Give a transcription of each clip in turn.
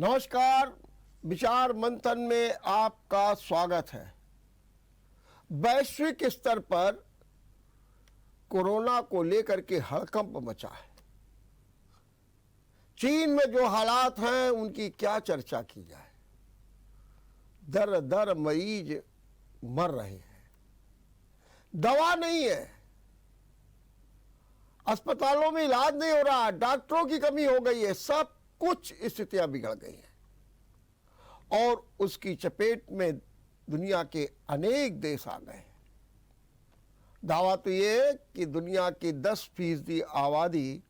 नमस्कार। विचार मंथन में आपका स्वागत है। वैश्विक स्तर पर कोरोना को लेकर के हड़कंप मचा है। चीन में जो हालात हैं उनकी क्या चर्चा की जाए। दर दर मरीज मर रहे हैं, दवा नहीं है, अस्पतालों में इलाज नहीं हो रहा, डॉक्टरों की कमी हो गई है, सब कुछ स्थितियां बिगड़ गई हैं और उसकी चपेट में दुनिया के अनेक देश आ गए हैं। दावा तो ये है कि दुनिया की 10% आबादी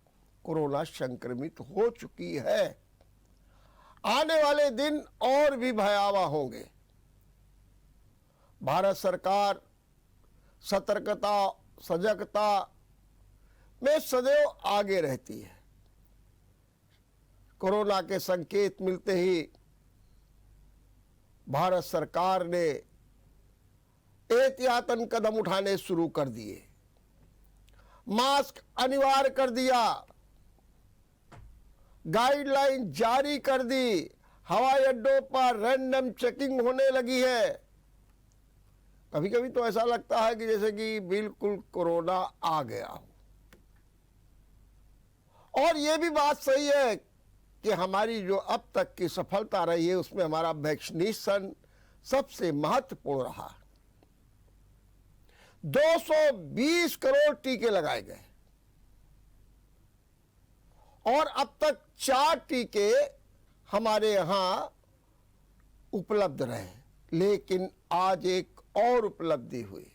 कोरोना संक्रमित हो चुकी है। आने वाले दिन और भी भयावह होंगे। भारत सरकार सतर्कता, सजगता में सदैव आगे रहती है। कोरोना के संकेत मिलते ही भारत सरकार ने एहतियातन कदम उठाने शुरू कर दिए। मास्क अनिवार्य कर दिया, गाइडलाइन जारी कर दी, हवाई अड्डों पर रैंडम चेकिंग होने लगी है। कभी कभी तो ऐसा लगता है कि जैसे कि बिल्कुल कोरोना आ गया हो। और यह भी बात सही है कि हमारी जो अब तक की सफलता रही है उसमें हमारा वैक्सीनेशन सबसे महत्वपूर्ण रहा। 220 करोड़ टीके लगाए गए और अब तक 4 टीके हमारे यहां उपलब्ध रहे। लेकिन आज एक और उपलब्धि हुई।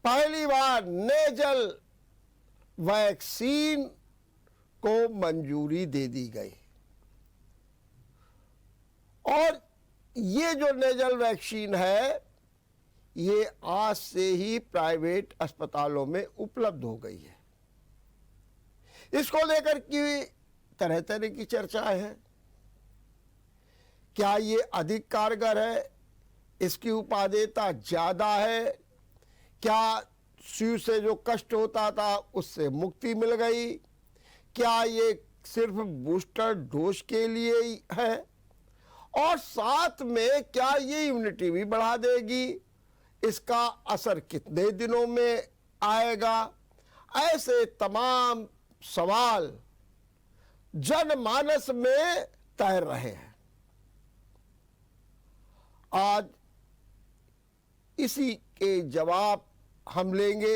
पहली बार नेजल वैक्सीन को मंजूरी दे दी गई और ये जो नेजल वैक्सीन है ये आज से ही प्राइवेट अस्पतालों में उपलब्ध हो गई है। इसको लेकर की तरह तरह की चर्चाएं हैं। क्या ये अधिक कारगर है? इसकी उपादेयता ज्यादा है? क्या सुई से जो कष्ट होता था उससे मुक्ति मिल गई? क्या ये सिर्फ बूस्टर डोज के लिए ही है? और साथ में क्या ये इम्यूनिटी भी बढ़ा देगी? इसका असर कितने दिनों में आएगा? ऐसे तमाम सवाल जनमानस में तैर रहे हैं। आज इसी के जवाब हम लेंगे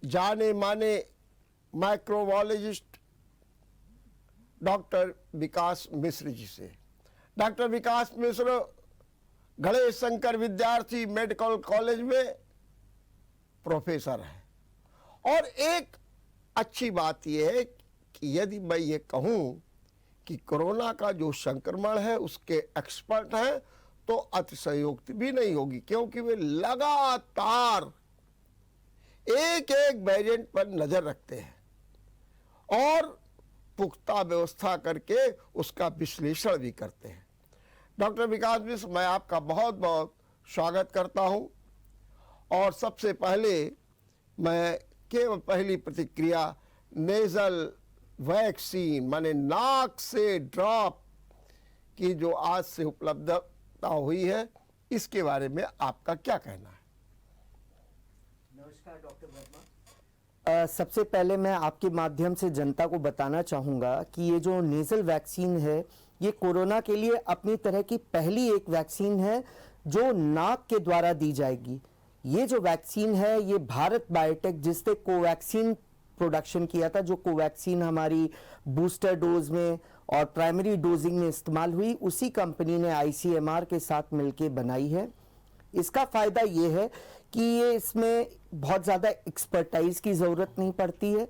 जाने माने माइक्रोबायोलॉजिस्ट डॉक्टर विकास मिश्र जी से। डॉक्टर विकास मिश्र गणेश शंकर विद्यार्थी मेडिकल कॉलेज में प्रोफेसर हैं। और एक अच्छी बात यह है कि यदि मैं ये कहूँ कि कोरोना का जो संक्रमण है उसके एक्सपर्ट हैं तो अतिशयोक्ति भी नहीं होगी, क्योंकि वे लगातार एक एक वेरिएंट पर नजर रखते हैं और पुख्ता व्यवस्था करके उसका विश्लेषण भी करते हैं। डॉक्टर विकास मिश्र, मैं आपका बहुत बहुत स्वागत करता हूं। और सबसे पहले मैं केवल पहली प्रतिक्रिया नेजल वैक्सीन माने नाक से ड्रॉप की जो आज से उपलब्धता हुई है इसके बारे में आपका क्या कहना है? नमस्कार डॉक्टर वर्मा। सबसे पहले मैं आपके माध्यम से जनता को बताना चाहूँगा कि ये जो नेजल वैक्सीन है ये कोरोना के लिए अपनी तरह की पहली एक वैक्सीन है जो नाक के द्वारा दी जाएगी। ये जो वैक्सीन है ये भारत बायोटेक जिसने कोवैक्सीन प्रोडक्शन किया था, जो कोवैक्सीन हमारी बूस्टर डोज में और प्राइमरी डोजिंग में इस्तेमाल हुई, उसी कंपनी ने ICMR के साथ मिलकर बनाई है। इसका फायदा ये है कि ये इसमें बहुत ज़्यादा एक्सपर्टाइज की ज़रूरत नहीं पड़ती है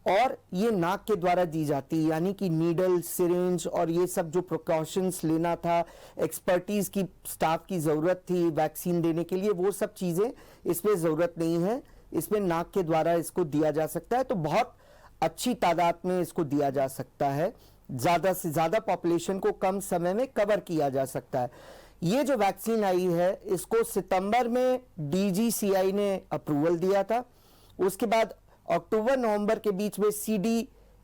और ये नाक के द्वारा दी जाती है, यानी कि नीडल, सिरिंज और ये सब जो प्रिकॉशंस लेना था, एक्सपर्टीज की स्टाफ की ज़रूरत थी वैक्सीन देने के लिए, वो सब चीज़ें इसमें ज़रूरत नहीं है। इसमें नाक के द्वारा इसको दिया जा सकता है, तो बहुत अच्छी तादाद में इसको दिया जा सकता है। ज़्यादा से ज़्यादा पॉपुलेशन को कम समय में कवर किया जा सकता है। ये जो वैक्सीन आई है इसको सितंबर में DGCI ने अप्रूवल दिया था। उसके बाद अक्टूबर नवंबर के बीच में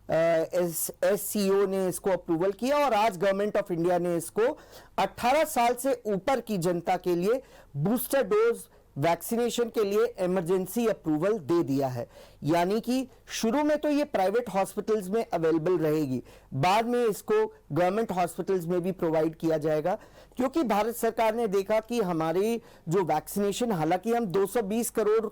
SCO ने इसको अप्रूवल किया और आज गवर्नमेंट ऑफ इंडिया ने इसको 18 साल से ऊपर की जनता के लिए बूस्टर डोज वैक्सीनेशन के लिए इमरजेंसी अप्रूवल दे दिया है। यानी कि शुरू में तो ये प्राइवेट हॉस्पिटल्स में अवेलेबल रहेगी, बाद में इसको गवर्नमेंट हॉस्पिटल्स में भी प्रोवाइड किया जाएगा, क्योंकि भारत सरकार ने देखा कि हमारी जो वैक्सीनेशन, हालांकि हम 220 करोड़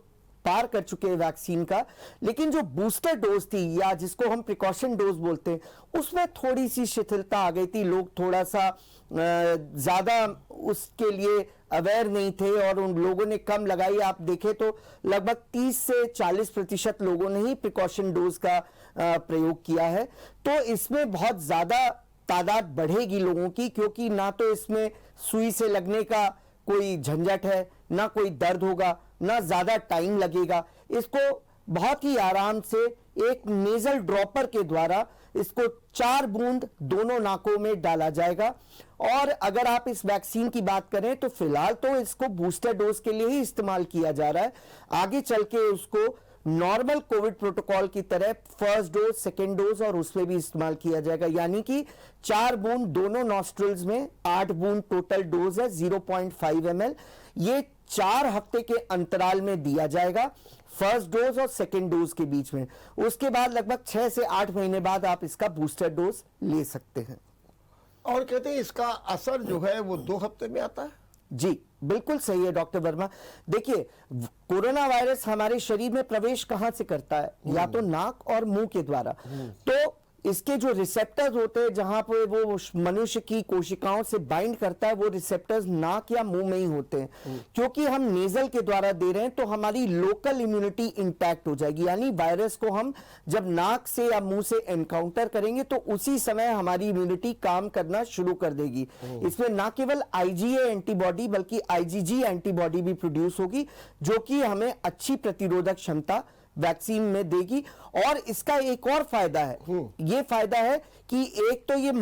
पार कर चुके हैं वैक्सीन का, लेकिन जो बूस्टर डोज थी या जिसको हम प्रिकॉशन डोज बोलते हैं, उसमें थोड़ी सी शिथिलता आ गई थी। लोग थोड़ा सा ज्यादा उसके लिए अवेयर नहीं थे और उन लोगों ने कम लगाई। आप देखें तो लगभग 30 से 40% लोगों ने ही प्रिकॉशन डोज का प्रयोग किया है। तो इसमें बहुत ज्यादा तादाद बढ़ेगी लोगों की, क्योंकि ना तो इसमें सुई से लगने का कोई झंझट है, ना कोई दर्द होगा, ना ज्यादा टाइम लगेगा। इसको बहुत ही आराम से एक नेजल ड्रॉपर के द्वारा इसको 4 बूंद दोनों नाकों में डाला जाएगा। और अगर आप इस वैक्सीन की बात करें तो फिलहाल तो इसको बूस्टर डोज के लिए ही इस्तेमाल किया जा रहा है। आगे चल के उसको नॉर्मल कोविड प्रोटोकॉल की तरह फर्स्ट डोज, सेकेंड डोज और उसमें भी इस्तेमाल किया जाएगा। यानी कि 4 बूंद दोनों नॉस्ट्रल्स में, 8 बूंद टोटल डोज है 0.5 ml। ये 4 हफ्ते के अंतराल में दिया जाएगा, फर्स्ट डोज और सेकेंड डोज के बीच में। उसके बाद लगभग 6 से 8 महीने बाद आप इसका बूस्टर डोज ले सकते हैं। और कहते हैं इसका असर जो है वो 2 हफ्ते में आता है। जी बिल्कुल सही है डॉक्टर वर्मा। देखिए, कोरोना वायरस हमारे शरीर में प्रवेश कहां से करता है? या तो नाक और मुंह के द्वारा। तो इसके जो रिसेप्टर्स होते हैं जहां पर वो मनुष्य की कोशिकाओं से बाइंड करता है, वो रिसेप्टर्स नाक या मुंह में ही होते हैं। क्योंकि हम नेजल के द्वारा दे रहे हैं तो हमारी लोकल इम्यूनिटी इंटैक्ट हो जाएगी। यानी वायरस को हम जब नाक से या मुंह से एनकाउंटर करेंगे तो उसी समय हमारी इम्यूनिटी काम करना शुरू कर देगी। इसमें ना केवल IgA एंटीबॉडी बल्कि IgG एंटीबॉडी भी प्रोड्यूस होगी, जो कि हमें अच्छी प्रतिरोधक क्षमता वैक्सीन में देगी। और इसका एक और फायदा है, ये फायदा है कि एक तो ये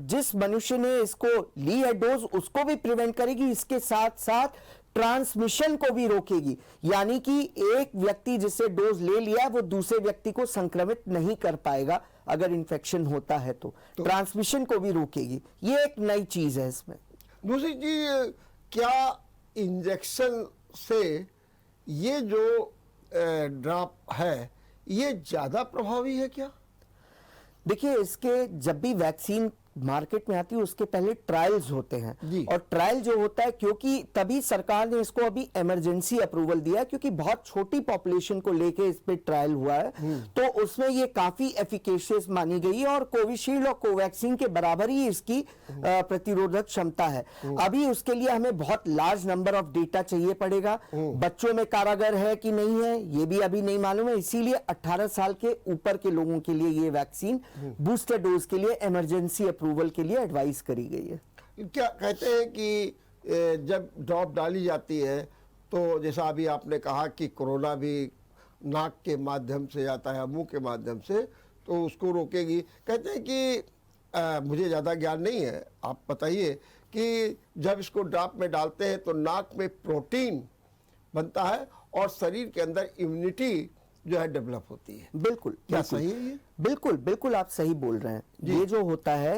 जिस मनुष्य ने इसको ली है डोज उसको भी प्रिवेंट करेगी, इसके साथ साथ ट्रांसमिशन को भी रोकेगी। यानी कि एक व्यक्ति जिससे डोज ले लिया है वो दूसरे व्यक्ति को संक्रमित नहीं कर पाएगा अगर इन्फेक्शन होता है तो ट्रांसमिशन को भी रोकेगी। ये एक नई चीज है इसमें। दूसरी चीज, क्या इंजेक्शन से ये जो ड्रॉप है ये ज्यादा प्रभावी है क्या? देखिए, इसके जब भी वैक्सीन मार्केट में आती है उसके पहले ट्रायल्स होते हैं। और ट्रायल जो होता है, क्योंकि तभी सरकार ने इसको अभी इमरजेंसी अप्रूवल दिया, क्योंकि बहुत छोटी पॉपुलेशन को लेके इस पे ट्रायल हुआ है, तो उसमें ये काफी एफिकेशियस मानी गई है और कोविशील्ड और कोवैक्सीन के बराबर ही इसकी प्रतिरोधक क्षमता है। अभी उसके लिए हमें बहुत लार्ज नंबर ऑफ डेटा चाहिए पड़ेगा। बच्चों में कारागर है कि नहीं है ये भी अभी नहीं मालूम है, इसीलिए 18 साल के ऊपर के लोगों के लिए ये वैक्सीन बूस्टर डोज के लिए इमरजेंसी अप्रूवल के लिए एडवाइस करी गई है। क्या कहते हैं कि जब ड्रॉप डाली जाती है तो जैसा अभी आपने कहा कि कोरोना भी नाक के माध्यम से आता है, मुंह के माध्यम से, तो उसको रोकेगी। कहते हैं कि मुझे ज़्यादा ज्ञान नहीं है, आप बताइए कि जब इसको ड्रॉप में डालते हैं तो नाक में प्रोटीन बनता है और शरीर के अंदर इम्यूनिटी जो है डेवलप होती है। बिल्कुल, क्या सही है ये? बिल्कुल बिल्कुल आप सही बोल रहे हैं। ये जो होता है,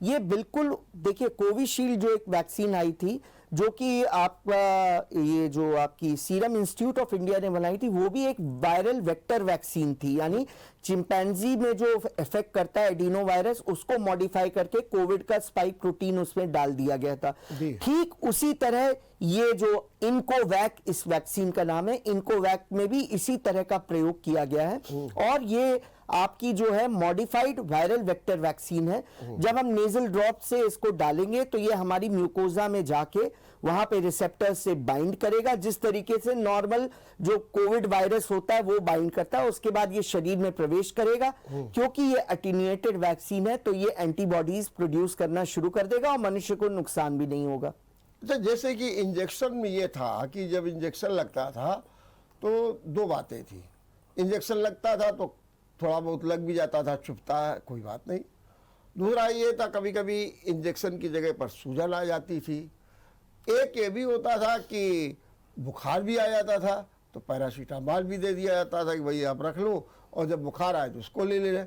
ये बिल्कुल, देखिए कोविशील्ड जो एक वैक्सीन आई थी जो कि आपका ये जो आपकी सीरम इंस्टीट्यूट ऑफ इंडिया ने बनाई थी, वो भी एक वायरल वेक्टर वैक्सीन थी। यानी चिंपैंजी में जो इफेक्ट करता है एडिनो वायरस, उसको मॉडिफाई करके कोविड का स्पाइक प्रोटीन उसमें डाल दिया गया था। ठीक उसी तरह ये जो इनकोवैक इस वैक्सीन का नाम है, इनकोवैक में भी इसी तरह का प्रयोग किया गया है। और ये आपकी जो है मॉडिफाइड वायरल वेक्टर वैक्सीन है। जब हम नेजल ड्रॉप से इसको डालेंगे तो ये हमारी म्यूकोजा में जाके वहां पे रिसेप्टर से बाइंड करेगा, जिस तरीके से नॉर्मल जो कोविड वायरस होता है वो बाइंड करता है। उसके बाद ये शरीर में प्रवेश करेगा। क्योंकि ये अटेन्यूएटेड वैक्सीन है तो ये एंटीबॉडीज प्रोड्यूस करना शुरू कर देगा और मनुष्य को नुकसान भी नहीं होगा। अच्छा, जैसे कि इंजेक्शन में ये था कि जब इंजेक्शन लगता था तो 2 बातें थी। इंजेक्शन लगता था तो थोड़ा बहुत लग भी जाता था, चुभता है, कोई बात नहीं। दूसरा ये था कभी कभी इंजेक्शन की जगह पर सूजन आ जाती थी। एक ये भी होता था कि बुखार भी आ जाता था तो पैरासीटामोल भी दे दिया जाता था कि भाई आप रख लो और जब बुखार आए तो उसको ले लें।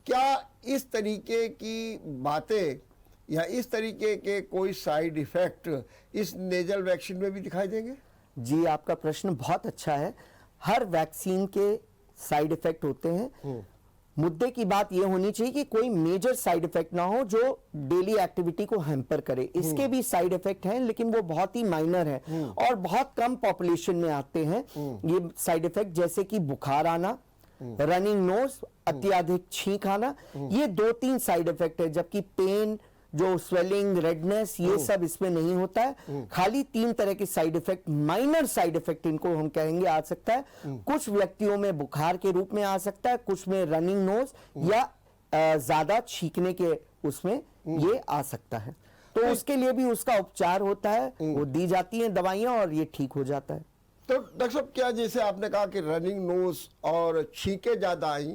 क्या इस तरीके की बातें या इस तरीके के कोई साइड इफेक्ट इस नेजल वैक्सीन में भी दिखाई देंगे? जी, आपका प्रश्न बहुत अच्छा है। हर वैक्सीन के साइड इफेक्ट होते हैं। मुद्दे की बात यह होनी चाहिए कि कोई मेजर साइड इफेक्ट ना हो जो डेली एक्टिविटी को हैम्पर करे। इसके भी साइड इफेक्ट हैं, लेकिन वो बहुत ही माइनर हैं और बहुत कम पॉपुलेशन में आते हैं ये साइड इफेक्ट, जैसे कि बुखार आना, रनिंग नोज, अत्यधिक छींक आना, ये 2-3 साइड इफेक्ट है। जबकि पेन, जो स्वेलिंग, रेडनेस, ये सब इसमें नहीं होता है। खाली 3 तरह के side effect, minor side effect इनको हम कहेंगे, आ सकता है। कुछ व्यक्तियों में बुखार के रूप में आ सकता है, कुछ में रनिंग नोज या ज्यादा छींकने के उसमें ये आ सकता है। तो उसके लिए भी उसका उपचार होता है, वो दी जाती हैं दवाइयां और ये ठीक हो जाता है। तो डॉक्टर साहब, क्या जैसे आपने कहा कि रनिंग नोज और छींके ज्यादा आई,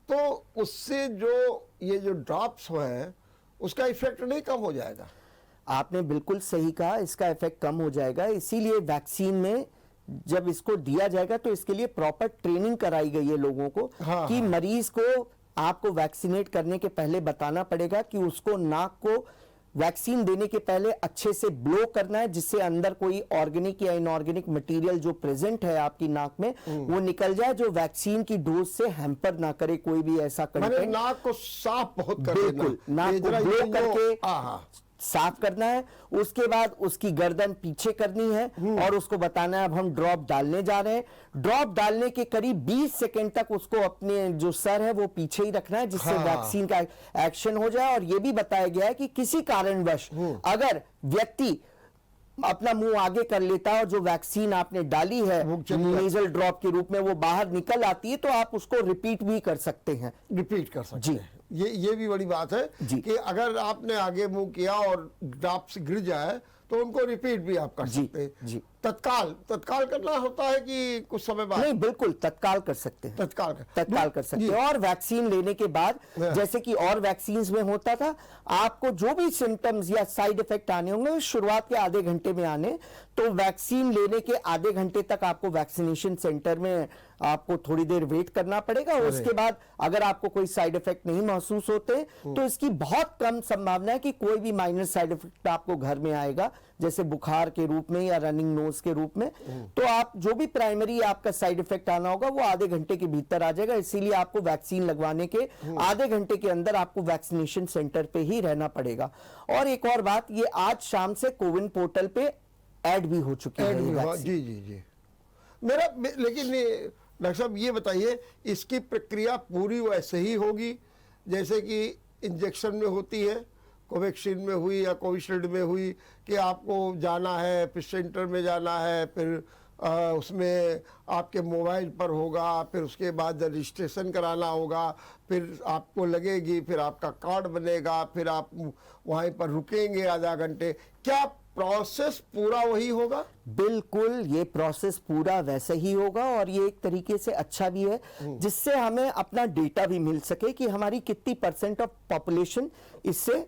तो उससे जो ये जो ड्रॉप्स हैं उसका इफेक्ट नहीं कम हो जाएगा? आपने बिल्कुल सही कहा, इसका इफेक्ट कम हो जाएगा। इसीलिए वैक्सीन में जब इसको दिया जाएगा तो इसके लिए प्रॉपर ट्रेनिंग कराई गई है लोगों को। हाँ, कि मरीज को आपको वैक्सीनेट करने के पहले बताना पड़ेगा कि उसको नाक को वैक्सीन देने के पहले अच्छे से ब्लो करना है, जिससे अंदर कोई ऑर्गेनिक या इनऑर्गेनिक मटेरियल जो प्रेजेंट है आपकी नाक में वो निकल जाए, जो वैक्सीन की डोज से हैम्पर ना करे कोई भी ऐसा कंटेंट। नाक को साफ बहुत कर देना, बिल्कुल, नाक को ब्लो करके साफ करना है। उसके बाद उसकी गर्दन पीछे करनी है और उसको बताना है अब हम ड्रॉप डालने जा रहे हैं। ड्रॉप डालने के करीब 20 सेकंड तक उसको अपने जो सर है वो पीछे ही रखना है, जिससे वैक्सीन का एक्शन हो जाए। और ये भी बताया गया है कि किसी कारणवश अगर व्यक्ति अपना मुंह आगे कर लेता है और जो वैक्सीन आपने डाली है नेजल ड्रॉप के रूप में वो बाहर निकल आती है, तो आप उसको रिपीट भी कर सकते हैं। रिपीट कर सकते हैं। ये भी बड़ी बात है कि अगर आपने आगे मुंह किया और ड्रॉप्स गिर जाए तो उनको रिपीट भी आप कर सकते हैं। तत्काल करना होता है कि कुछ समय बाद? नहीं, बिल्कुल तत्काल कर सकते हैं। तत्काल कर सकते हैं। और वैक्सीन लेने के बाद, जैसे कि और वैक्सीन में होता था, आपको जो भी सिम्टम्स या साइड इफेक्ट आने होंगे शुरुआत के आधे घंटे में आने, तो वैक्सीन लेने के आधे घंटे तक आपको वैक्सीनेशन सेंटर में आपको थोड़ी देर वेट करना पड़ेगा। उसके बाद अगर आपको कोई साइड इफेक्ट नहीं महसूस होते तो इसकी बहुत कम संभावना है कि कोई भी माइनर साइड इफेक्ट आपको घर में आएगा, जैसे बुखार के रूप में या रनिंग नोज के रूप में। तो आप जो भी प्राइमरी आपका साइड इफेक्ट आना होगा वो आधे घंटे के भीतर आ जाएगा। इसीलिए आपको वैक्सीन लगवाने के आधे घंटे के अंदर आपको वैक्सीनेशन सेंटर पे ही रहना पड़ेगा। और एक और बात, ये आज शाम से कोविन पोर्टल पे ऐड भी हो चुकी है। जी। लेकिन डॉक्टर साहब ये बताइए, इसकी प्रक्रिया पूरी वैसे ही होगी जैसे कि इंजेक्शन में होती है, कोवैक्सीन में हुई या कोविशील्ड में हुई, कि आपको जाना है, फिर सेंटर में जाना है, फिर उसमें आपके मोबाइल पर होगा, फिर उसके बाद रजिस्ट्रेशन कराना होगा, फिर आपको लगेगी, फिर आपका कार्ड बनेगा, फिर आप वहीं पर रुकेंगे आधा घंटे? क्या प्रोसेस पूरा वही होगा? बिल्कुल, ये प्रोसेस पूरा वैसे ही होगा और ये एक तरीके से अच्छा भी है, जिससे हमें अपना डेटा भी मिल सके कि हमारी कितनी % ऑफ पॉपुलेशन इससे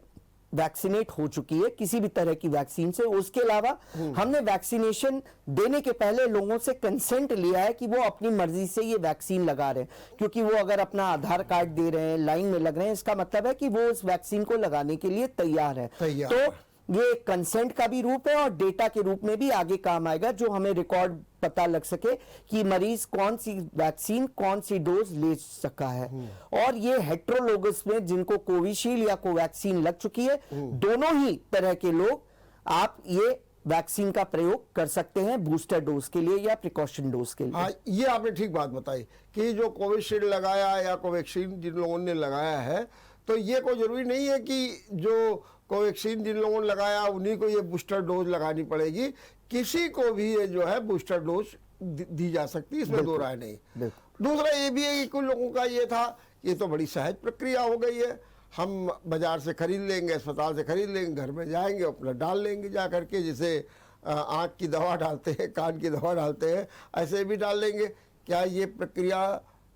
वैक्सीनेट हो चुकी है किसी भी तरह की वैक्सीन से। उसके अलावा हमने वैक्सीनेशन देने के पहले लोगों से कंसेंट लिया है कि वो अपनी मर्जी से ये वैक्सीन लगा रहे हैं, क्योंकि वो अगर अपना आधार कार्ड दे रहे हैं, लाइन में लग रहे हैं, इसका मतलब है कि वो इस वैक्सीन को लगाने के लिए तैयार है। तो ये कंसेंट का भी रूप है और डेटा के रूप में भी आगे काम आएगा, जो हमें रिकॉर्ड पता लग सके कि मरीज कौन सी वैक्सीन, कौन सी डोज ले सका है। और ये हेट्रोलोगस में जिनको कोविशील्ड या कोवैक्सीन लग चुकी है, दोनों ही तरह के लोग आप ये वैक्सीन का प्रयोग कर सकते हैं बूस्टर डोज के लिए या प्रिकॉशन डोज के लिए। ये आपने ठीक बात बताई कि जो कोविशील्ड लगाया या कोवैक्सीन जिन लोगों ने लगाया है, तो ये कोई जरूरी नहीं है कि जो कोवैक्सीन जिन लोगों ने लगाया उन्हीं को ये बूस्टर डोज लगानी पड़ेगी। किसी को भी ये जो है बूस्टर डोज दी जा सकती है, इसमें दो राय नहीं। दूसरा ये भी है कि कुछ लोगों का ये था, ये तो बड़ी सहज प्रक्रिया हो गई है, हम बाजार से खरीद लेंगे, अस्पताल से खरीद लेंगे, घर में जाएंगे, अपना डाल लेंगे जा करके, जैसे आँख की दवा डालते हैं, कान की दवा डालते हैं, ऐसे भी डाल लेंगे। क्या ये प्रक्रिया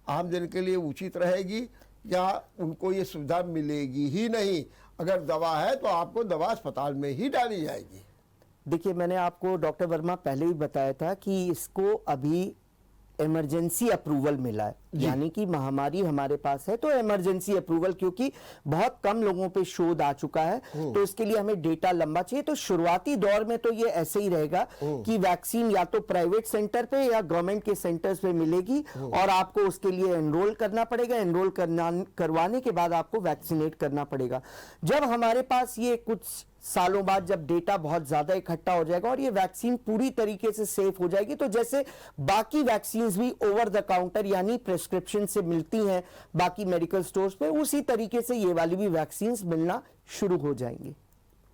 आम जन के लिए उचित रहेगी या उनको ये सुविधा मिलेगी ही नहीं? अगर दवा है तो आपको दवा अस्पताल में ही डाली जाएगी। देखिए, मैंने आपको डॉक्टर वर्मा पहले ही बताया था कि इसको अभी इमरजेंसी अप्रूवल मिला है। यानी कि महामारी हमारे पास है तो इमरजेंसी अप्रूवल, क्योंकि बहुत कम लोगों पे शोध आ चुका है तो इसके लिए हमें डेटा लंबा चाहिए। तो शुरुआती दौर में तो ये ऐसे ही रहेगा कि वैक्सीन या तो प्राइवेट सेंटर पे या गवर्नमेंट के सेंटर्स पे मिलेगी और आपको उसके लिए एनरोल करना पड़ेगा। एनरोल करवाने के बाद आपको वैक्सीनेट करना पड़ेगा। जब हमारे पास ये कुछ सालों बाद जब डेटा बहुत ज्यादा इकट्ठा हो जाएगा और ये वैक्सीन पूरी तरीके से सेफ हो जाएगी, तो जैसे बाकी वैक्सीन्स भी ओवर द काउंटर यानी प्रिस्क्रिप्शन से मिलती हैं बाकी मेडिकल स्टोर्स पे, उसी तरीके से ये वाली भी वैक्सीन्स मिलना शुरू हो जाएंगी।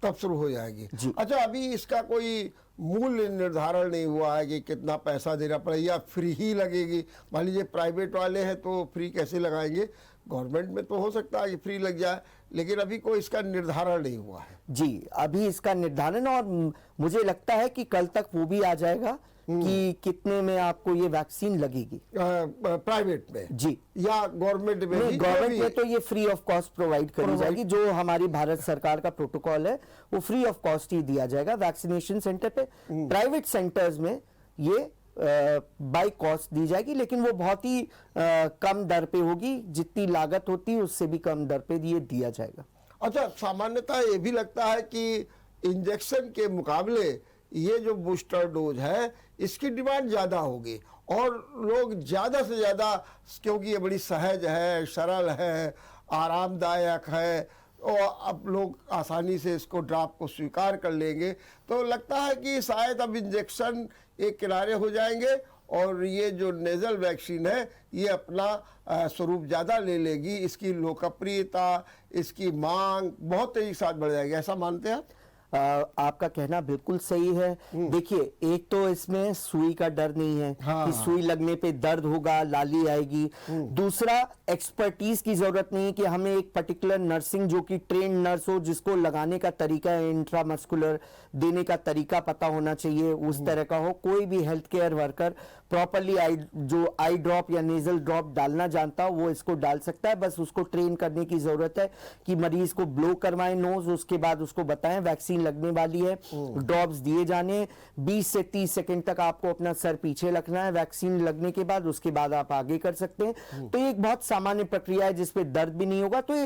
तब शुरू हो जाएगी। जी। अच्छा, अभी इसका कोई मूल्य निर्धारण नहीं हुआ है कि कितना पैसा देना पड़ेगा या फ्री ही लगेगी? मान लीजिए प्राइवेट वाले हैं तो फ्री कैसे लगाएंगे, गवर्नमेंट में तो हो सकता है कि फ्री लग जाए, लेकिन अभी कोई इसका निर्धारण नहीं हुआ है। जी, अभी इसका निर्धारण, और मुझे लगता है कि कल तक वो भी आ जाएगा कि कितने में आपको ये वैक्सीन लगेगी। प्राइवेट में जी, या गवर्नमेंट में? नहीं, गवर्नमेंट में तो ये फ्री ऑफ कॉस्ट प्रोवाइड करी जाएगी। जो हमारी भारत सरकार का प्रोटोकॉल है वो फ्री ऑफ कॉस्ट ही दिया जाएगा वैक्सीनेशन सेंटर पे। प्राइवेट सेंटर्स में ये बाई कॉस्ट दी जाएगी, लेकिन वो बहुत ही कम दर पे होगी। जितनी लागत होती है उससे भी कम दर पे ये दिया जाएगा। अच्छा, सामान्यतः ये भी लगता है कि इंजेक्शन के मुकाबले ये जो बूस्टर डोज है इसकी डिमांड ज़्यादा होगी और लोग ज़्यादा से ज़्यादा, क्योंकि ये बड़ी सहज है, सरल है, आरामदायक है और अब लोग आसानी से इसको ड्रॉप को स्वीकार कर लेंगे, तो लगता है कि शायद अब इंजेक्शन एक किनारे हो जाएंगे और ये जो नेजल वैक्सीन है ये अपना स्वरूप ज़्यादा ले लेगी। इसकी लोकप्रियता, इसकी मांग बहुत तेजी के साथ बढ़ जाएगी, ऐसा मानते हैं आप? आपका कहना बिल्कुल सही है। देखिए, एक तो इसमें सुई का डर नहीं है कि सुई लगने पे दर्द होगा, लाली आएगी। दूसरा, एक्सपर्टीज की जरूरत नहीं है कि हमें एक पर्टिकुलर नर्सिंग जो कि ट्रेन नर्स हो, जिसको लगाने का तरीका, इंट्रामस्कुलर देने का तरीका पता होना चाहिए, उस तरह का हो। कोई भी हेल्थ केयर वर्कर प्रॉपरली जो आई ड्रॉप या नेजल ड्रॉप डालना जानता हो वो इसको डाल सकता है। बस उसको ट्रेन करने की जरूरत है कि मरीज को ब्लो करवाएं नोज, उसके बाद उसको बताएं वैक्सीन लगने वाली है, ड्रॉप्स दिए जाने। 20 से 30 सेकंड तक आपको अपना सर पीछे रखना है वैक्सीन लगने के बाद, उसके बाद आप आगे कर सकते हैं। तो ये एक बहुत सामान्य प्रक्रिया है जिसपे दर्द भी नहीं होगा। तो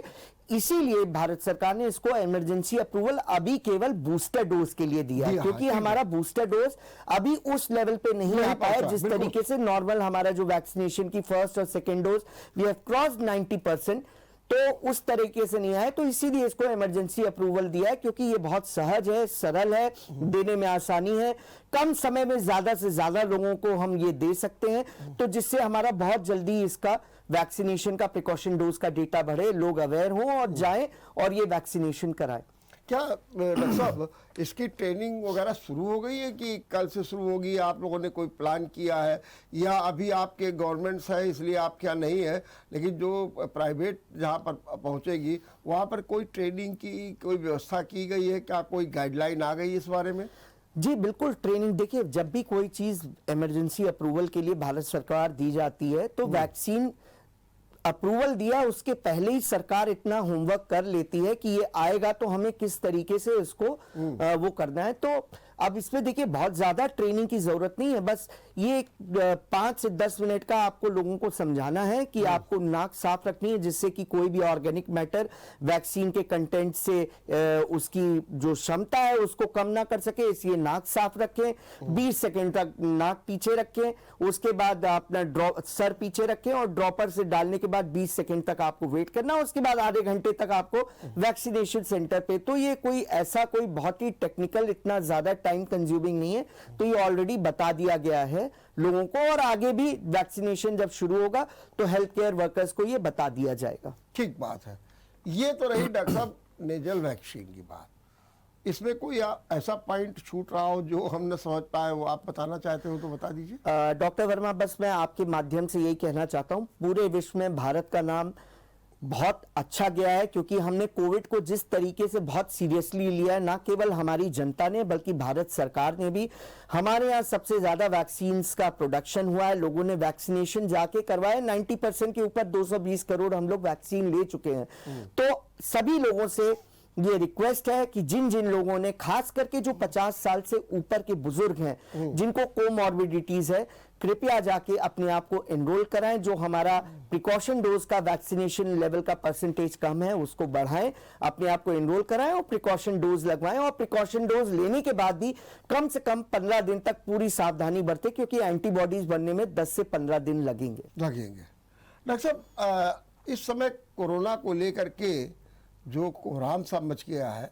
इसीलिए भारत सरकार ने इसको इमरजेंसी अप्रूवल अभी केवल बूस्टर डोज के लिए दिया, क्योंकि हमारा बूस्टर डोज अभी उस लेवल पे नहीं आ पाया जिस तरीके से नॉर्मल हमारा जो वैक्सीनेशन की फर्स्ट और second dose we have crossed 90%, तो उस तरीके से नहीं आया। तो इसीलिए इसको इमरजेंसी अप्रूवल दिया है, क्योंकि ये बहुत सहज है, सरल है, देने में आसानी है, कम समय में ज्यादा से ज्यादा लोगों को हम ये दे सकते हैं, तो जिससे हमारा बहुत जल्दी इसका वैक्सीनेशन का प्रिकॉशन डोज का डेटा बढ़े, लोग अवेयर हों और जाएं और ये वैक्सीनेशन कराएं। क्या डॉक्टर साहब इसकी ट्रेनिंग वगैरह शुरू हो गई है कि कल से शुरू होगी? आप लोगों ने कोई प्लान किया है या अभी आपके गवर्नमेंट्स है इसलिए आपके यहाँ नहीं है, लेकिन जो प्राइवेट जहाँ पर पहुँचेगी वहाँ पर कोई ट्रेनिंग की कोई व्यवस्था की गई है? क्या कोई गाइडलाइन आ गई इस बारे में? जी बिल्कुल, ट्रेनिंग। देखिए, जब भी कोई चीज इमरजेंसी अप्रूवल के लिए भारत सरकार दी जाती है तो वैक्सीन अप्रूवल दिया उसके पहले ही सरकार इतना होमवर्क कर लेती है कि ये आएगा तो हमें किस तरीके से इसको वो करना है। तो अब इसमें देखिए बहुत ज्यादा ट्रेनिंग की जरूरत नहीं है, बस ये 5 से 10 मिनट का आपको लोगों को समझाना है कि आपको नाक साफ रखनी है, जिससे कि कोई भी ऑर्गेनिक मैटर वैक्सीन के कंटेंट से उसकी जो क्षमता है उसको कम ना कर सके, इसलिए नाक साफ रखें। 20 सेकेंड तक नाक पीछे रखें, उसके बाद अपना सर पीछे रखें और ड्रॉपर से डालने के बाद 20 सेकेंड तक आपको वेट करना, उसके बाद आधे घंटे तक आपको वैक्सीनेशन सेंटर पे। तो ये कोई ऐसा कोई बहुत ही टेक्निकल, इतना ज्यादा टाइम कंज्यूमिंग नहीं है, तो ये ऑलरेडी बता दिया गया है लोगों को, और आगे भी वैक्सीनेशन जब शुरू होगा तो हेल्थ केयर वर्कर्स को ये बता दिया जाएगा। ठीक बात है। ये तो रही डॉक्टर साहब नेजल वैक्सीन की बात। इसमें कोई ऐसा पॉइंट छूट रहा हो जो हम न समझ पाए, वो आप बताना चाहते हो तो बता दीजिए। डॉक्टर वर्मा, बस मैं आपके माध्यम से यही कहना चाहता हूं, पूरे विश्व में भारत का नाम बहुत अच्छा गया है, क्योंकि हमने कोविड को जिस तरीके से बहुत सीरियसली लिया है, ना केवल हमारी जनता ने बल्कि भारत सरकार ने भी। हमारे यहाँ सबसे ज्यादा वैक्सीन्स का प्रोडक्शन हुआ है, लोगों ने वैक्सीनेशन जाके करवाया, 90% के ऊपर 220 करोड़ हम लोग वैक्सीन ले चुके हैं। तो सभी लोगों से ये रिक्वेस्ट है कि जिन जिन लोगों ने, खास करके जो 50 साल से ऊपर के बुजुर्ग हैं, जिनको कोमॉर्बिडिटीज है, कृपया जाके अपने आप को एनरोल कराएं। जो हमारा प्रिकॉशन डोज का वैक्सीनेशन लेवल का परसेंटेज कम है उसको बढ़ाएं, अपने आप को एनरोल कराएं और प्रिकॉशन डोज लगवाएं। और प्रिकॉशन डोज लेने के बाद भी कम से कम 15 दिन तक पूरी सावधानी बरतें, क्योंकि एंटीबॉडीज बनने में 10 से 15 दिन लगेंगे। डॉक्टर साहब, इस समय कोरोना को लेकर के जो कोहराम सा मच गया है,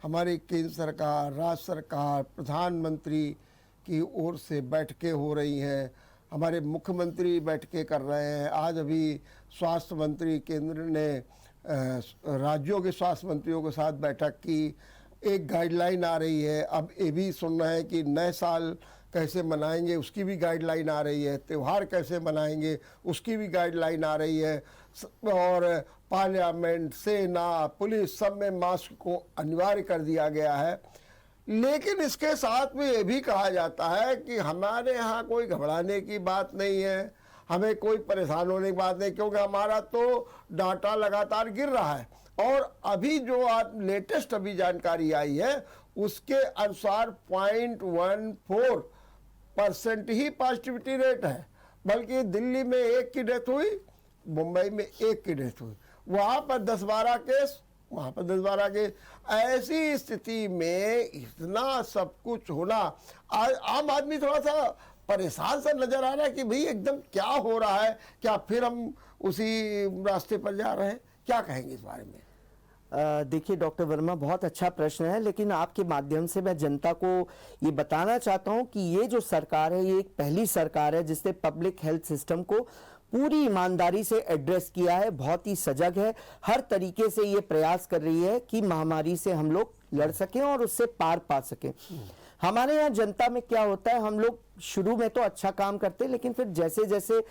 हमारी केंद्र सरकार, राज्य सरकार, प्रधानमंत्री की ओर से बैठकें हो रही हैं, हमारे मुख्यमंत्री बैठकें कर रहे हैं। आज अभी स्वास्थ्य मंत्री केंद्र ने राज्यों के स्वास्थ्य मंत्रियों के साथ बैठक की, एक गाइडलाइन आ रही है। अब ये भी सुन रहे हैं कि नए साल कैसे मनाएंगे उसकी भी गाइडलाइन आ रही है, त्यौहार कैसे मनाएंगे उसकी भी गाइडलाइन आ रही है, और पार्लियामेंट, सेना, पुलिस सब में मास्क को अनिवार्य कर दिया गया है। लेकिन इसके साथ में ये भी कहा जाता है कि हमारे यहाँ कोई घबराने की बात नहीं है, हमें कोई परेशान होने की बात नहीं, क्योंकि हमारा तो डाटा लगातार गिर रहा है। और अभी जो आज लेटेस्ट अभी जानकारी आई है उसके अनुसार 0.14% ही पॉजिटिविटी रेट है, बल्कि दिल्ली में 1 की डेथ हुई, मुंबई में 1 की डेथ हुई, वहाँ पर 10-12 केस, वहाँ पर 10-12 केस। ऐसी स्थिति में इतना सब कुछ होना, आम आदमी थोड़ा सा परेशान सा नजर आ रहा है कि भाई एकदम क्या हो रहा है, क्या फिर हम उसी रास्ते पर जा रहे हैं? क्या कहेंगे इस बारे में? देखिए डॉक्टर वर्मा, बहुत अच्छा प्रश्न है, लेकिन आपके माध्यम से मैं जनता को ये बताना चाहता हूं कि ये जो सरकार है, ये एक पहली सरकार है जिसने पब्लिक हेल्थ सिस्टम को पूरी ईमानदारी से एड्रेस किया है, बहुत ही सजग है, हर तरीके से ये प्रयास कर रही है कि महामारी से हम लोग लड़ सकें और उससे पार पा सकें। हमारे यहाँ जनता में क्या होता है, हम लोग शुरू में तो अच्छा काम करते हैं, लेकिन फिर जैसे जैसे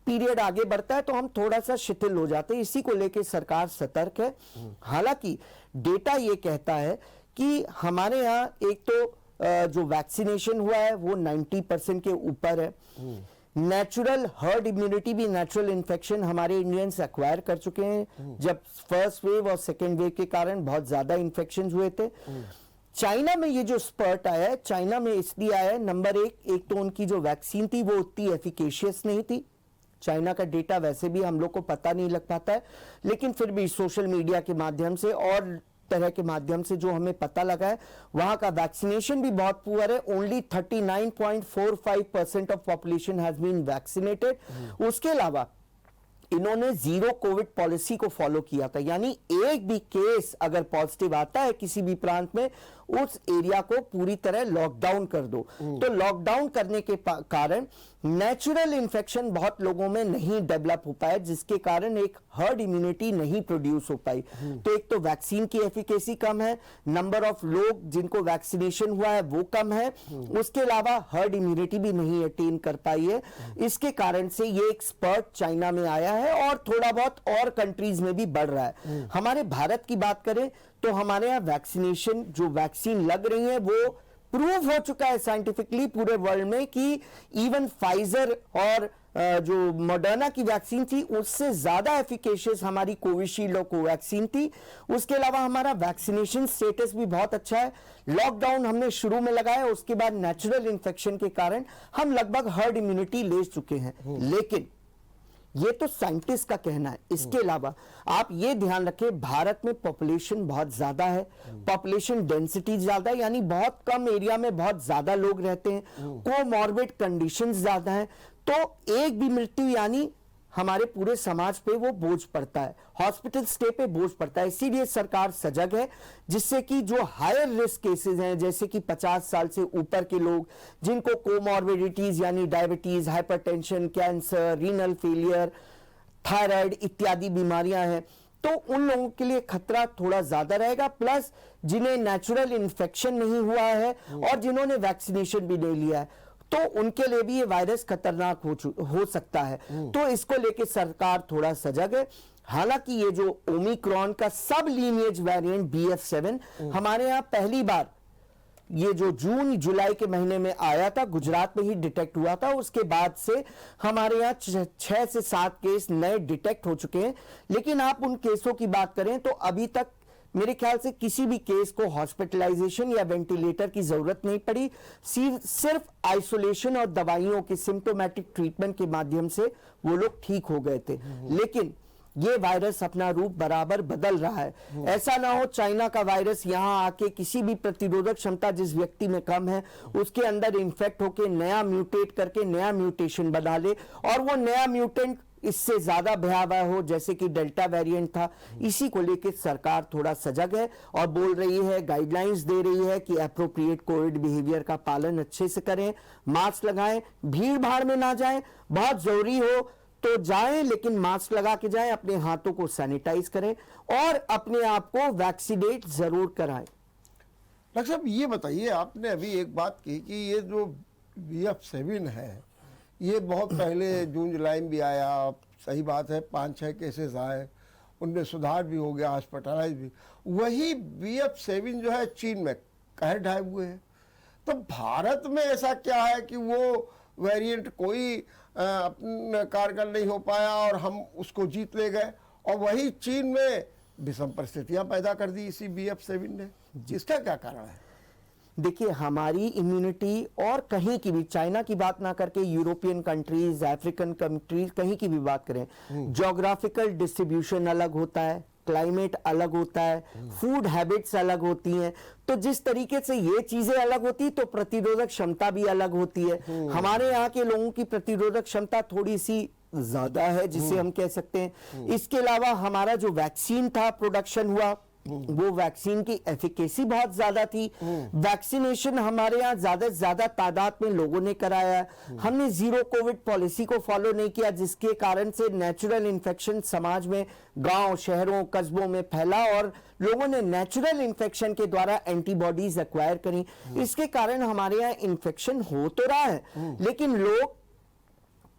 पीरियड आगे बढ़ता है तो हम थोड़ा सा शिथिल हो जाते हैं। इसी को लेकर सरकार सतर्क है। हालांकि डेटा ये कहता है कि हमारे यहाँ एक तो जो वैक्सीनेशन हुआ है वो 90% के ऊपर है। नेचुरल हर्ड इम्यूनिटी भी, नेचुरल इन्फेक्शन हमारे इंडियंस एक्वायर कर चुके हैं। जब फर्स्ट वेव और सेकेंड वेव के कारण बहुत ज्यादा इन्फेक्शन हुए थे। चाइना में ये जो स्पर्ट आया है, चाइना में इसलिए आया है, नंबर एक तो उनकी जो वैक्सीन थी वो उतनी एफिकेशियस नहीं थी। चाइना का डेटा वैसे भी हम लोग को पता नहीं लग पाता है, लेकिन फिर भी सोशल मीडिया के माध्यम से और तरह के माध्यम से जो हमें पता लगा है, वहां का वैक्सीनेशन भी बहुत पुअर है। Only 39.45% of population has been vaccinated. उसके अलावा इन्होंने जीरो कोविड पॉलिसी को फॉलो किया था, यानी एक भी केस अगर पॉजिटिव आता है किसी भी प्रांत में, उस एरिया को पूरी तरह लॉकडाउन कर दो। तो लॉकडाउन करने के कारण नेचुरल इन्फेक्शन बहुत लोगों में नहीं डेवलप हो पाया, जिसके कारण एक हर्ड इम्यूनिटी नहीं प्रोड्यूस हो पाई। तो एक तो वैक्सीन की एफिकेसी कम है, नंबर ऑफ लोग जिनको वैक्सीनेशन हुआ है वो कम है, उसके अलावा हर्ड इम्यूनिटी भी नहीं अटेन कर पाई है। इसके कारण से ये एक स्पर्ट चाइना में आया है और थोड़ा बहुत और कंट्रीज में भी बढ़ रहा है। हमारे भारत की बात करें तो हमारे यहाँ वैक्सीनेशन, जो वैक्सीन लग रही है वो प्रूव हो चुका है साइंटिफिकली पूरे वर्ल्ड में कि इवन फाइजर और जो मॉडर्ना की वैक्सीन थी उससे ज्यादा एफिकेशियस हमारी कोविशील्ड और कोवैक्सीन थी। उसके अलावा हमारा वैक्सीनेशन स्टेटस भी बहुत अच्छा है। लॉकडाउन हमने शुरू में लगाया, उसके बाद नेचुरल इन्फेक्शन के कारण हम लगभग हर्ड इम्यूनिटी ले चुके हैं। लेकिन ये तो साइंटिस्ट का कहना है। इसके अलावा आप ये ध्यान रखें, भारत में पॉपुलेशन बहुत ज्यादा है, पॉपुलेशन डेंसिटी ज्यादा है, यानी बहुत कम एरिया में बहुत ज्यादा लोग रहते हैं, कोमॉर्बिड कंडीशंस ज्यादा हैं, तो एक भी मृत्यु यानी हमारे पूरे समाज पे वो बोझ पड़ता है, हॉस्पिटल स्टे पे बोझ पड़ता है। इसीलिए सरकार सजग है, जिससे कि जो हायर रिस्क केसेस हैं, जैसे कि 50 साल से ऊपर के लोग जिनको कोमॉर्बिडिटीज यानी diabetes, hypertension, cancer, renal failure, thyroid इत्यादि बीमारियां हैं, तो उन लोगों के लिए खतरा थोड़ा ज्यादा रहेगा। प्लस जिन्हें नेचुरल इन्फेक्शन नहीं हुआ है और जिन्होंने वैक्सीनेशन भी नहीं लिया है, तो उनके लिए भी ये वायरस खतरनाक हो सकता है। तो इसको लेके सरकार थोड़ा सजग है। हालांकि ये जो ओमिक्रॉन का सब लीनिएज वेरिएंट BF7 हमारे यहाँ पहली बार ये जो जून जुलाई के महीने में आया था, गुजरात में ही डिटेक्ट हुआ था। उसके बाद से हमारे यहाँ 6 से 7 केस नए डिटेक्ट हो चुके हैं। लेकिन आप उन केसों की बात करें तो अभी तक मेरे ख्याल से किसी भी केस को हॉस्पिटलाइजेशन या वेंटिलेटर की जरूरत नहीं पड़ी। सिर्फ आइसोलेशन और दवाइयों के सिम्टोमेटिक ट्रीटमेंट के माध्यम से वो लोग ठीक हो गए थे। लेकिन ये वायरस अपना रूप बराबर बदल रहा है। ऐसा ना हो चाइना का वायरस यहां आके किसी भी प्रतिरोधक क्षमता जिस व्यक्ति में कम है उसके अंदर इन्फेक्ट होके नया म्यूटेट करके नया म्यूटेशन बना ले और वो नया म्यूटेंट इससे ज्यादा भयावह हो, जैसे कि डेल्टा वेरिएंट था। इसी को लेकर सरकार थोड़ा सजग है और बोल रही है, गाइडलाइंस दे रही है कि एप्रोप्रिएट कोविड बिहेवियर का पालन अच्छे से करें, मास्क लगाएं, भीड़ भाड़ में ना जाएं, बहुत जरूरी हो तो जाएं लेकिन मास्क लगा के जाएं, अपने हाथों को सैनिटाइज करें और अपने आप को वैक्सीनेट जरूर कराएं। डॉक्टर साहब ये बताइए, आपने अभी एक बात की कि ये जो BF7 है ये बहुत पहले जून जुलाई में भी आया, सही बात है, 5-6 केसेस आए, उनमें सुधार भी हो गया, हॉस्पिटलाइज भी। वही BF7 जो है चीन में कहर ढाए हुए है। तो भारत में ऐसा क्या है कि वो वेरिएंट कोई अपना कारगर नहीं हो पाया और हम उसको जीत ले गए, और वही चीन में विषम परिस्थितियां पैदा कर दी इसी BF7 ने। इसका क्या कारण है? देखिए, हमारी इम्यूनिटी और कहीं की भी, चाइना की बात ना करके यूरोपियन कंट्रीज, अफ्रीकन कंट्रीज, कहीं की भी बात करें, ज्योग्राफिकल डिस्ट्रीब्यूशन अलग होता है, क्लाइमेट अलग होता है, फूड हैबिट्स अलग होती हैं। तो जिस तरीके से ये चीजें अलग होती तो प्रतिरोधक क्षमता भी अलग होती है। हमारे यहाँ के लोगों की प्रतिरोधक क्षमता थोड़ी सी ज्यादा है जिसे हम कह सकते हैं। इसके अलावा हमारा जो वैक्सीन था प्रोडक्शन हुआ, वो वैक्सीन की एफिकेसी बहुत ज्यादा थी। वैक्सीनेशन हमारे यहाँ ज्यादा से ज्यादा तादाद में लोगों ने कराया। हमने जीरो कोविड पॉलिसी को फॉलो नहीं किया, जिसके कारण से नेचुरल इन्फेक्शन समाज में, गांव, शहरों, कस्बों में फैला और लोगों ने नेचुरल इन्फेक्शन के द्वारा एंटीबॉडीज एक्वायर करी। इसके कारण हमारे यहाँ इन्फेक्शन हो तो रहा है लेकिन लोग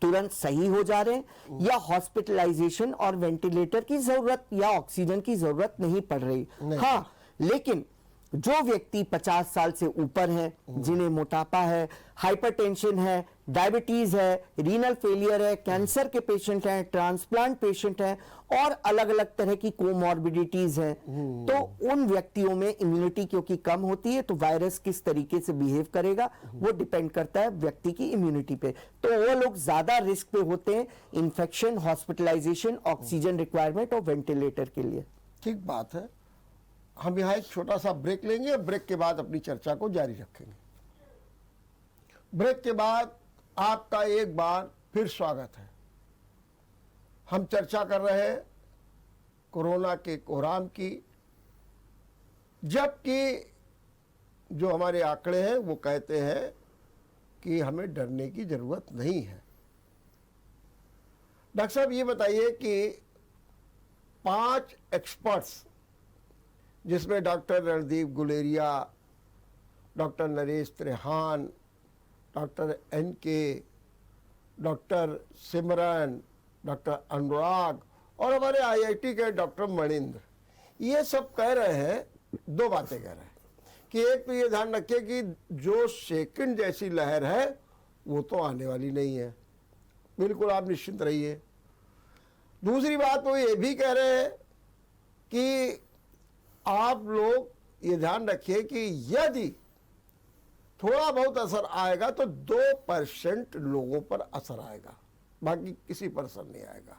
तुरंत सही हो जा रहे हैं या हॉस्पिटलाइजेशन और वेंटिलेटर की जरूरत या ऑक्सीजन की जरूरत नहीं पड़ रही। हाँ, लेकिन जो व्यक्ति 50 साल से ऊपर हैं, जिन्हें मोटापा है, हाइपरटेंशन है, डायबिटीज है, रीनल फेलियर है, कैंसर के पेशेंट हैं, ट्रांसप्लांट पेशेंट हैं और अलग अलग तरह की कोमॉर्बिडिटीज हैं, तो उन व्यक्तियों में इम्यूनिटी क्योंकि कम होती है तो वायरस किस तरीके से बिहेव करेगा वो डिपेंड करता है व्यक्ति की इम्यूनिटी पे। तो वो लोग ज्यादा रिस्क पे होते हैं इन्फेक्शन, हॉस्पिटलाइजेशन, ऑक्सीजन रिक्वायरमेंट और वेंटिलेटर के लिए। ठीक बात है। हम यहाँ एक छोटा सा ब्रेक लेंगे और ब्रेक के बाद अपनी चर्चा को जारी रखेंगे। ब्रेक के बाद आपका एक बार फिर स्वागत है। हम चर्चा कर रहे हैं कोरोना के कोहराम की, जबकि जो हमारे आंकड़े हैं वो कहते हैं कि हमें डरने की जरूरत नहीं है। डॉक्टर साहब ये बताइए कि 5 एक्सपर्ट्स, जिसमें doctor Randeep Guleria, doctor Naresh Trehan, doctor NK, doctor Simran, doctor Anurag और हमारे IIT के डॉक्टर मणिंद्र, ये सब कह रहे हैं, 2 बातें कह रहे हैं कि एक तो ये ध्यान रखिए कि जो सेकंड जैसी लहर है वो तो आने वाली नहीं है, बिल्कुल आप निश्चिंत रहिए। दूसरी बात वो ये भी कह रहे हैं कि आप लोग ये ध्यान रखिए कि यदि थोड़ा बहुत असर आएगा तो 2% लोगों पर असर आएगा, बाकी किसी पर असर नहीं आएगा।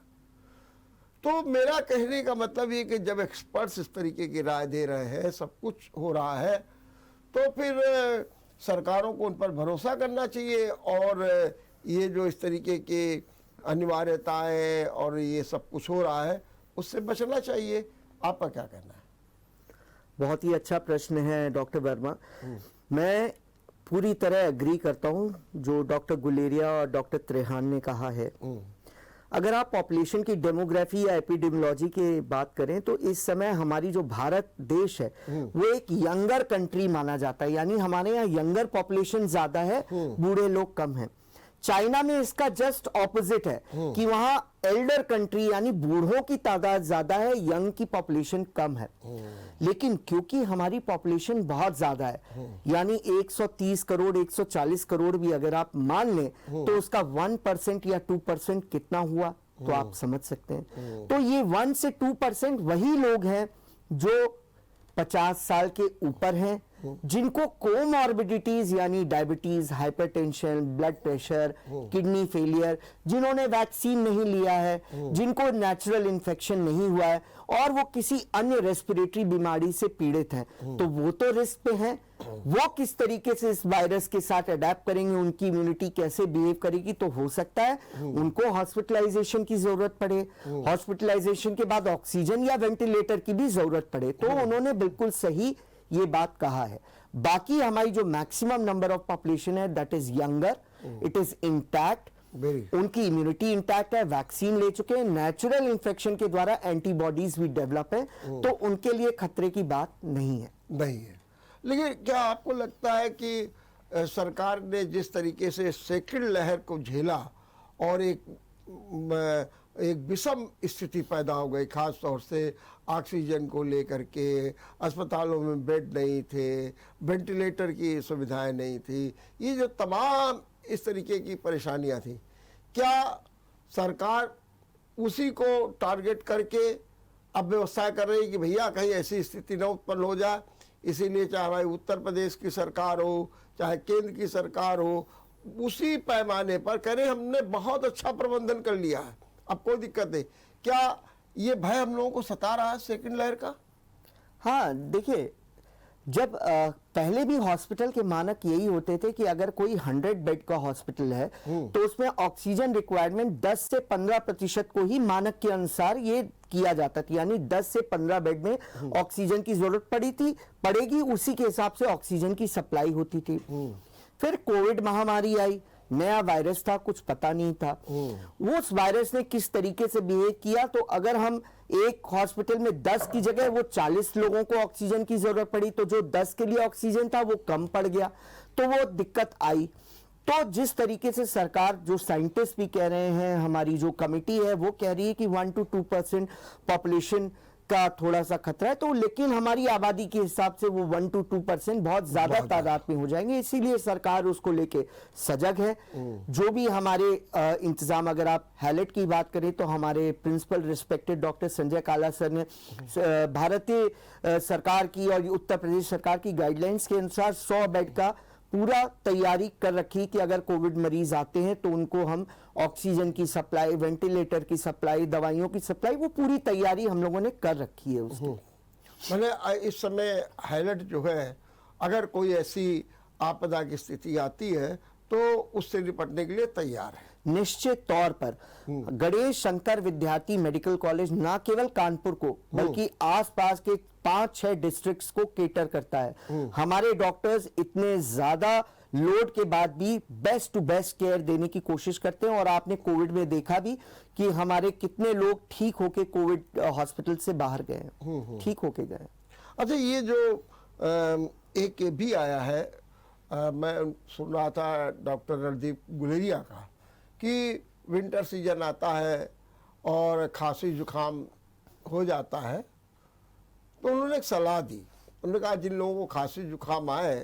तो मेरा कहने का मतलब ये कि जब एक्सपर्ट्स इस तरीके की राय दे रहे हैं, सब कुछ हो रहा है, तो फिर सरकारों को उन पर भरोसा करना चाहिए और ये जो इस तरीके की अनिवार्यताएं और ये सब कुछ हो रहा है उससे बचना चाहिए। आपका क्या कहना है? बहुत ही अच्छा प्रश्न है डॉक्टर वर्मा। मैं पूरी तरह एग्री करता हूं जो डॉक्टर गुलेरिया और डॉक्टर त्रेहान ने कहा है। अगर आप पॉपुलेशन की डेमोग्राफी या एपिडेमियोलॉजी की बात करें तो इस समय हमारी जो भारत देश है वो एक यंगर कंट्री माना जाता है, यानी हमारे यहाँ यंगर पॉपुलेशन ज्यादा है, बूढ़े लोग कम हैं। चाइना में इसका जस्ट ऑपोजिट है कि वहां एल्डर कंट्री यानी बूढ़ों की तादाद ज्यादा है, यंग की पॉपुलेशन कम है। लेकिन क्योंकि हमारी पॉपुलेशन बहुत ज्यादा है, यानी 130 करोड़ 140 करोड़ भी अगर आप मान लें तो उसका 1% या 2% कितना हुआ तो आप समझ सकते हैं। तो ये 1 से 2% वही लोग हैं जो 50 साल के ऊपर हैं, जिनको कोमॉर्बिडिटीज यानी diabetes, hypertension, blood pressure, kidney failure, जिन्होंने वैक्सीन नहीं लिया है, जिनको नेचुरल इन्फेक्शन नहीं हुआ है और वो किसी अन्य रेस्पिरेटरी बीमारी से पीड़ित हैं, तो वो तो रिस्क पे हैं। वो किस तरीके से इस वायरस के साथ अडेप्ट करेंगे, उनकी इम्यूनिटी कैसे बिहेव करेगी, तो हो सकता है उनको हॉस्पिटलाइजेशन की जरूरत पड़े, हॉस्पिटलाइजेशन के बाद ऑक्सीजन या वेंटिलेटर की भी जरूरत पड़े। तो उन्होंने बिल्कुल सही ये बात कहा है। बाकी हमारी जो मैक्सिमम नंबर ऑफ पॉपुलेशन है that is younger, it is intact, उनकी इम्यूनिटी इंटैक्ट है, वैक्सीन ले चुके हैं, नेचुरल इन्फेक्शन के द्वारा एंटीबॉडीज भी डेवलप है, तो उनके लिए खतरे की बात नहीं है। लेकिन क्या आपको लगता है कि सरकार ने जिस तरीके से सेकंड लहर को झेला और एक विषम स्थिति पैदा हो गई, खास तौर से ऑक्सीजन को लेकर के, अस्पतालों में बेड नहीं थे, वेंटिलेटर की सुविधाएं नहीं थी, ये जो तमाम इस तरीके की परेशानियां थी, क्या सरकार उसी को टारगेट करके अब व्यवस्था कर रही है कि भैया कहीं ऐसी स्थिति न उत्पन्न हो जाए, इसीलिए चाहे हमारी उत्तर प्रदेश की सरकार हो चाहे केंद्र की सरकार हो, उसी पैमाने पर कह रहे हमने बहुत अच्छा प्रबंधन कर लिया है, अब कोई दिक्कत नहीं। क्या ये भय हम लोगों को सता रहा है सेकंड लहर का? हाँ, देखिए, जब पहले भी हॉस्पिटल के मानक यही होते थे कि अगर कोई 100 बेड का हॉस्पिटल है तो उसमें ऑक्सीजन रिक्वायरमेंट 10 से 15% को ही मानक के अनुसार ये किया जाता था, यानी 10 से 15 बेड में ऑक्सीजन की जरूरत पड़ेगी, उसी के हिसाब से ऑक्सीजन की सप्लाई होती थी। फिर कोविड महामारी आई, नया वायरस था, कुछ पता नहीं था, वो उस वायरस ने किस तरीके से बिहेव किया, तो अगर हम एक हॉस्पिटल में 10 की जगह वो 40 लोगों को ऑक्सीजन की जरूरत पड़ी, तो जो 10 के लिए ऑक्सीजन था वो कम पड़ गया, तो वो दिक्कत आई। तो जिस तरीके से सरकार, जो साइंटिस्ट भी कह रहे हैं, हमारी जो कमिटी है वो कह रही है कि 1 to 2% पॉपुलेशन का थोड़ा सा खतरा है, तो लेकिन हमारी आबादी के हिसाब से वो 1 to 2% बहुत ज्यादा तादाद में हो जाएंगे, इसीलिए सरकार उसको लेके सजग है। जो भी हमारे इंतजाम, अगर आप हैलेट की बात करें तो हमारे प्रिंसिपल रिस्पेक्टेड डॉक्टर संजय काला सर ने भारतीय सरकार की और उत्तर प्रदेश सरकार की गाइडलाइंस के अनुसार 100 बेड का पूरा तैयारी कर रखी कि अगर कोविड मरीज आते हैं तो उनको हम ऑक्सीजन की सप्लाई, वेंटिलेटर की सप्लाई, दवाइयों की सप्लाई, वो पूरी तैयारी हम लोगों ने कर रखी है उसकी। मैंने इस समय हाईलाइट जो है, अगर कोई ऐसी आपदा की स्थिति आती है तो उससे निपटने के लिए तैयार है। निश्चित तौर पर गणेश शंकर विद्यार्थी मेडिकल कॉलेज ना केवल कानपुर को बल्कि आसपास के 5-6 डिस्ट्रिक्ट्स को केटर करता है। हमारे डॉक्टर्स इतने ज्यादा लोड के बाद भी बेस्ट टू बेस्ट केयर देने की कोशिश करते हैं, और आपने कोविड में देखा भी कि हमारे कितने लोग ठीक होके कोविड हॉस्पिटल से बाहर गए, ठीक होके गए। अच्छा, ये जो एक भी आया है, मैं सुन रहा था डॉक्टर रणदीप गुलेरिया का, कि विंटर सीजन आता है और खांसी जुकाम हो जाता है, तो उन्होंने एक सलाह दी। उन्होंने कहा जिन लोगों को खांसी जुकाम आए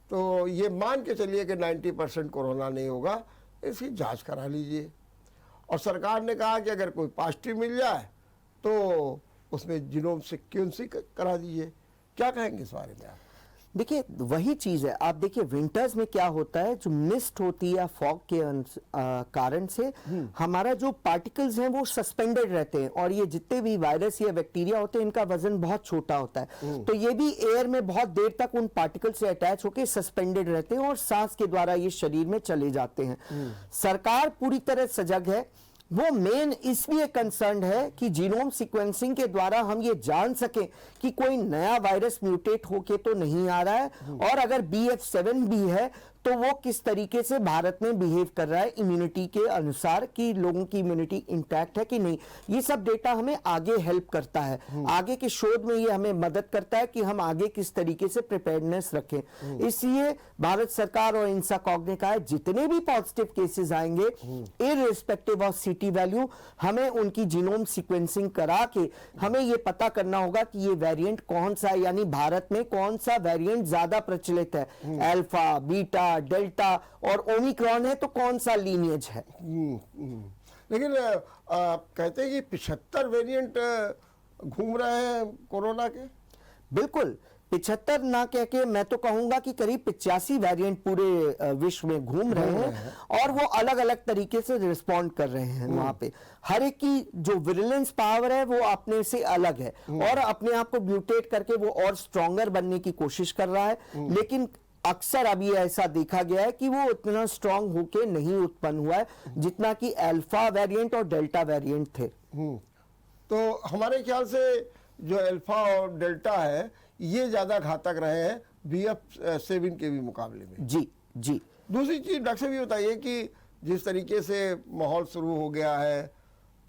तो ये मान के चलिए कि 90% कोरोना नहीं होगा, इसकी जांच करा लीजिए। और सरकार ने कहा कि अगर कोई पॉजिटिव मिल जाए तो उसमें जीनोम सीक्वेंसिंग करा दीजिए। क्या कहेंगे इस बारे में आप? देखिए, वही चीज है। आप देखिए, विंटर्स में क्या होता है, जो मिस्ट होती है फॉग के कारण से हमारा जो पार्टिकल्स हैं वो सस्पेंडेड रहते हैं, और ये जितने भी वायरस या बैक्टीरिया होते हैं इनका वजन बहुत छोटा होता है, तो ये भी एयर में बहुत देर तक उन पार्टिकल से अटैच होकर सस्पेंडेड रहते हैं और सांस के द्वारा ये शरीर में चले जाते हैं। सरकार पूरी तरह सजग है। वो मेन इसलिए कंसर्न है कि जीनोम सीक्वेंसिंग के द्वारा हम ये जान सकें कि कोई नया वायरस म्यूटेट होके तो नहीं आ रहा है, और अगर BF7 भी है तो वो किस तरीके से भारत में बिहेव कर रहा है इम्यूनिटी के अनुसार, कि लोगों की इम्यूनिटी इंटैक्ट है कि नहीं। ये सब डेटा हमें आगे हेल्प करता है, आगे के शोध में ये हमें मदद करता है कि हम आगे किस तरीके से प्रिपेयर्डनेस रखें। इसलिए भारत सरकार और इंसाकॉग ने कहा है जितने भी पॉजिटिव केसेस आएंगे, इररिस्पेक्टिव ऑफ सिटी वैल्यू, हमें उनकी जीनोम सीक्वेंसिंग करा के हमें ये पता करना होगा कि ये वेरिएंट कौन सा है, यानी भारत में कौन सा वेरिएंट ज्यादा प्रचलित है, अल्फा, बीटा, डेल्टा और ओमिक्रॉन है तो कौन सा लीनिएज है। लेकिन कहते हैं कि 75 वेरिएंट घूम रहे हैं कोरोना के। बिल्कुल 75 ना कह के मैं तो कहूंगा कि करीब 85 वेरिएंट पूरे विश्व में घूम रहे हैं और वो अलग अलग तरीके से रिस्पॉन्ड कर रहे हैं वहां पे। हर एक की जो विजिलेंस पावर है वो अपने से अलग है और अपने आप को म्यूटेट करके वो और स्ट्रॉन्गर बनने की कोशिश कर रहा है, लेकिन अक्सर अभी ऐसा देखा गया है कि वो उतना स्ट्रांग होके नहीं उत्पन्न हुआ है जितना कि अल्फा वेरिएंट और डेल्टा वेरिएंट थे। तो हमारे ख्याल से जो अल्फा और डेल्टा है ये ज्यादा घातक रहे हैं BF7 के भी मुकाबले में। जी जी। दूसरी चीज डॉक्टर साहब ये बताइए कि जिस तरीके से माहौल शुरू हो गया है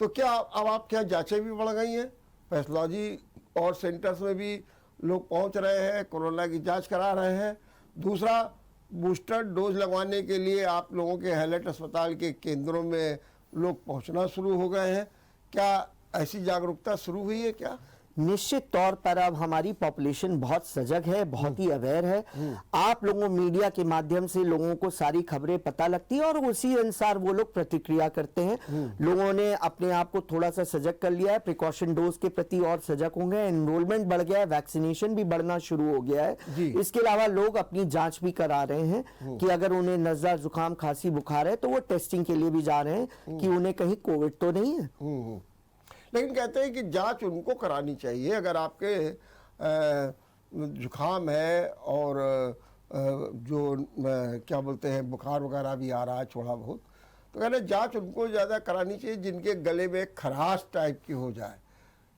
तो क्या अब आपके यहाँ जांचें भी बढ़ गई हैं, पैथोलॉजी और सेंटर्स में भी लोग पहुंच रहे हैं, कोरोना की जांच करा रहे हैं। दूसरा, बूस्टर डोज लगवाने के लिए आप लोगों के हैलेट अस्पताल के केंद्रों में लोग पहुंचना शुरू हो गए हैं, क्या ऐसी जागरूकता शुरू हुई है क्या? निश्चित तौर पर अब हमारी पॉपुलेशन बहुत सजग है, बहुत ही अवेयर है। आप लोगों मीडिया के माध्यम से लोगों को सारी खबरें पता लगती है और उसी अनुसार वो लोग प्रतिक्रिया करते हैं। लोगों ने अपने आप को थोड़ा सा सजग कर लिया है, प्रिकॉशन डोज के प्रति और सजग होंगे, एनरोलमेंट बढ़ गया है, वैक्सीनेशन भी बढ़ना शुरू हो गया है। इसके अलावा लोग अपनी जांच भी करा रहे हैं कि अगर उन्हें नजला, जुकाम, खांसी, बुखार है तो वो टेस्टिंग के लिए भी जा रहे हैं कि उन्हें कहीं कोविड तो नहीं है। लेकिन कहते हैं कि जांच उनको करानी चाहिए अगर आपके जुखाम है और जो क्या बोलते हैं बुखार वगैरह भी आ रहा है थोड़ा बहुत, तो कहते हैं जांच उनको ज़्यादा करानी चाहिए जिनके गले में खराश टाइप की हो जाए,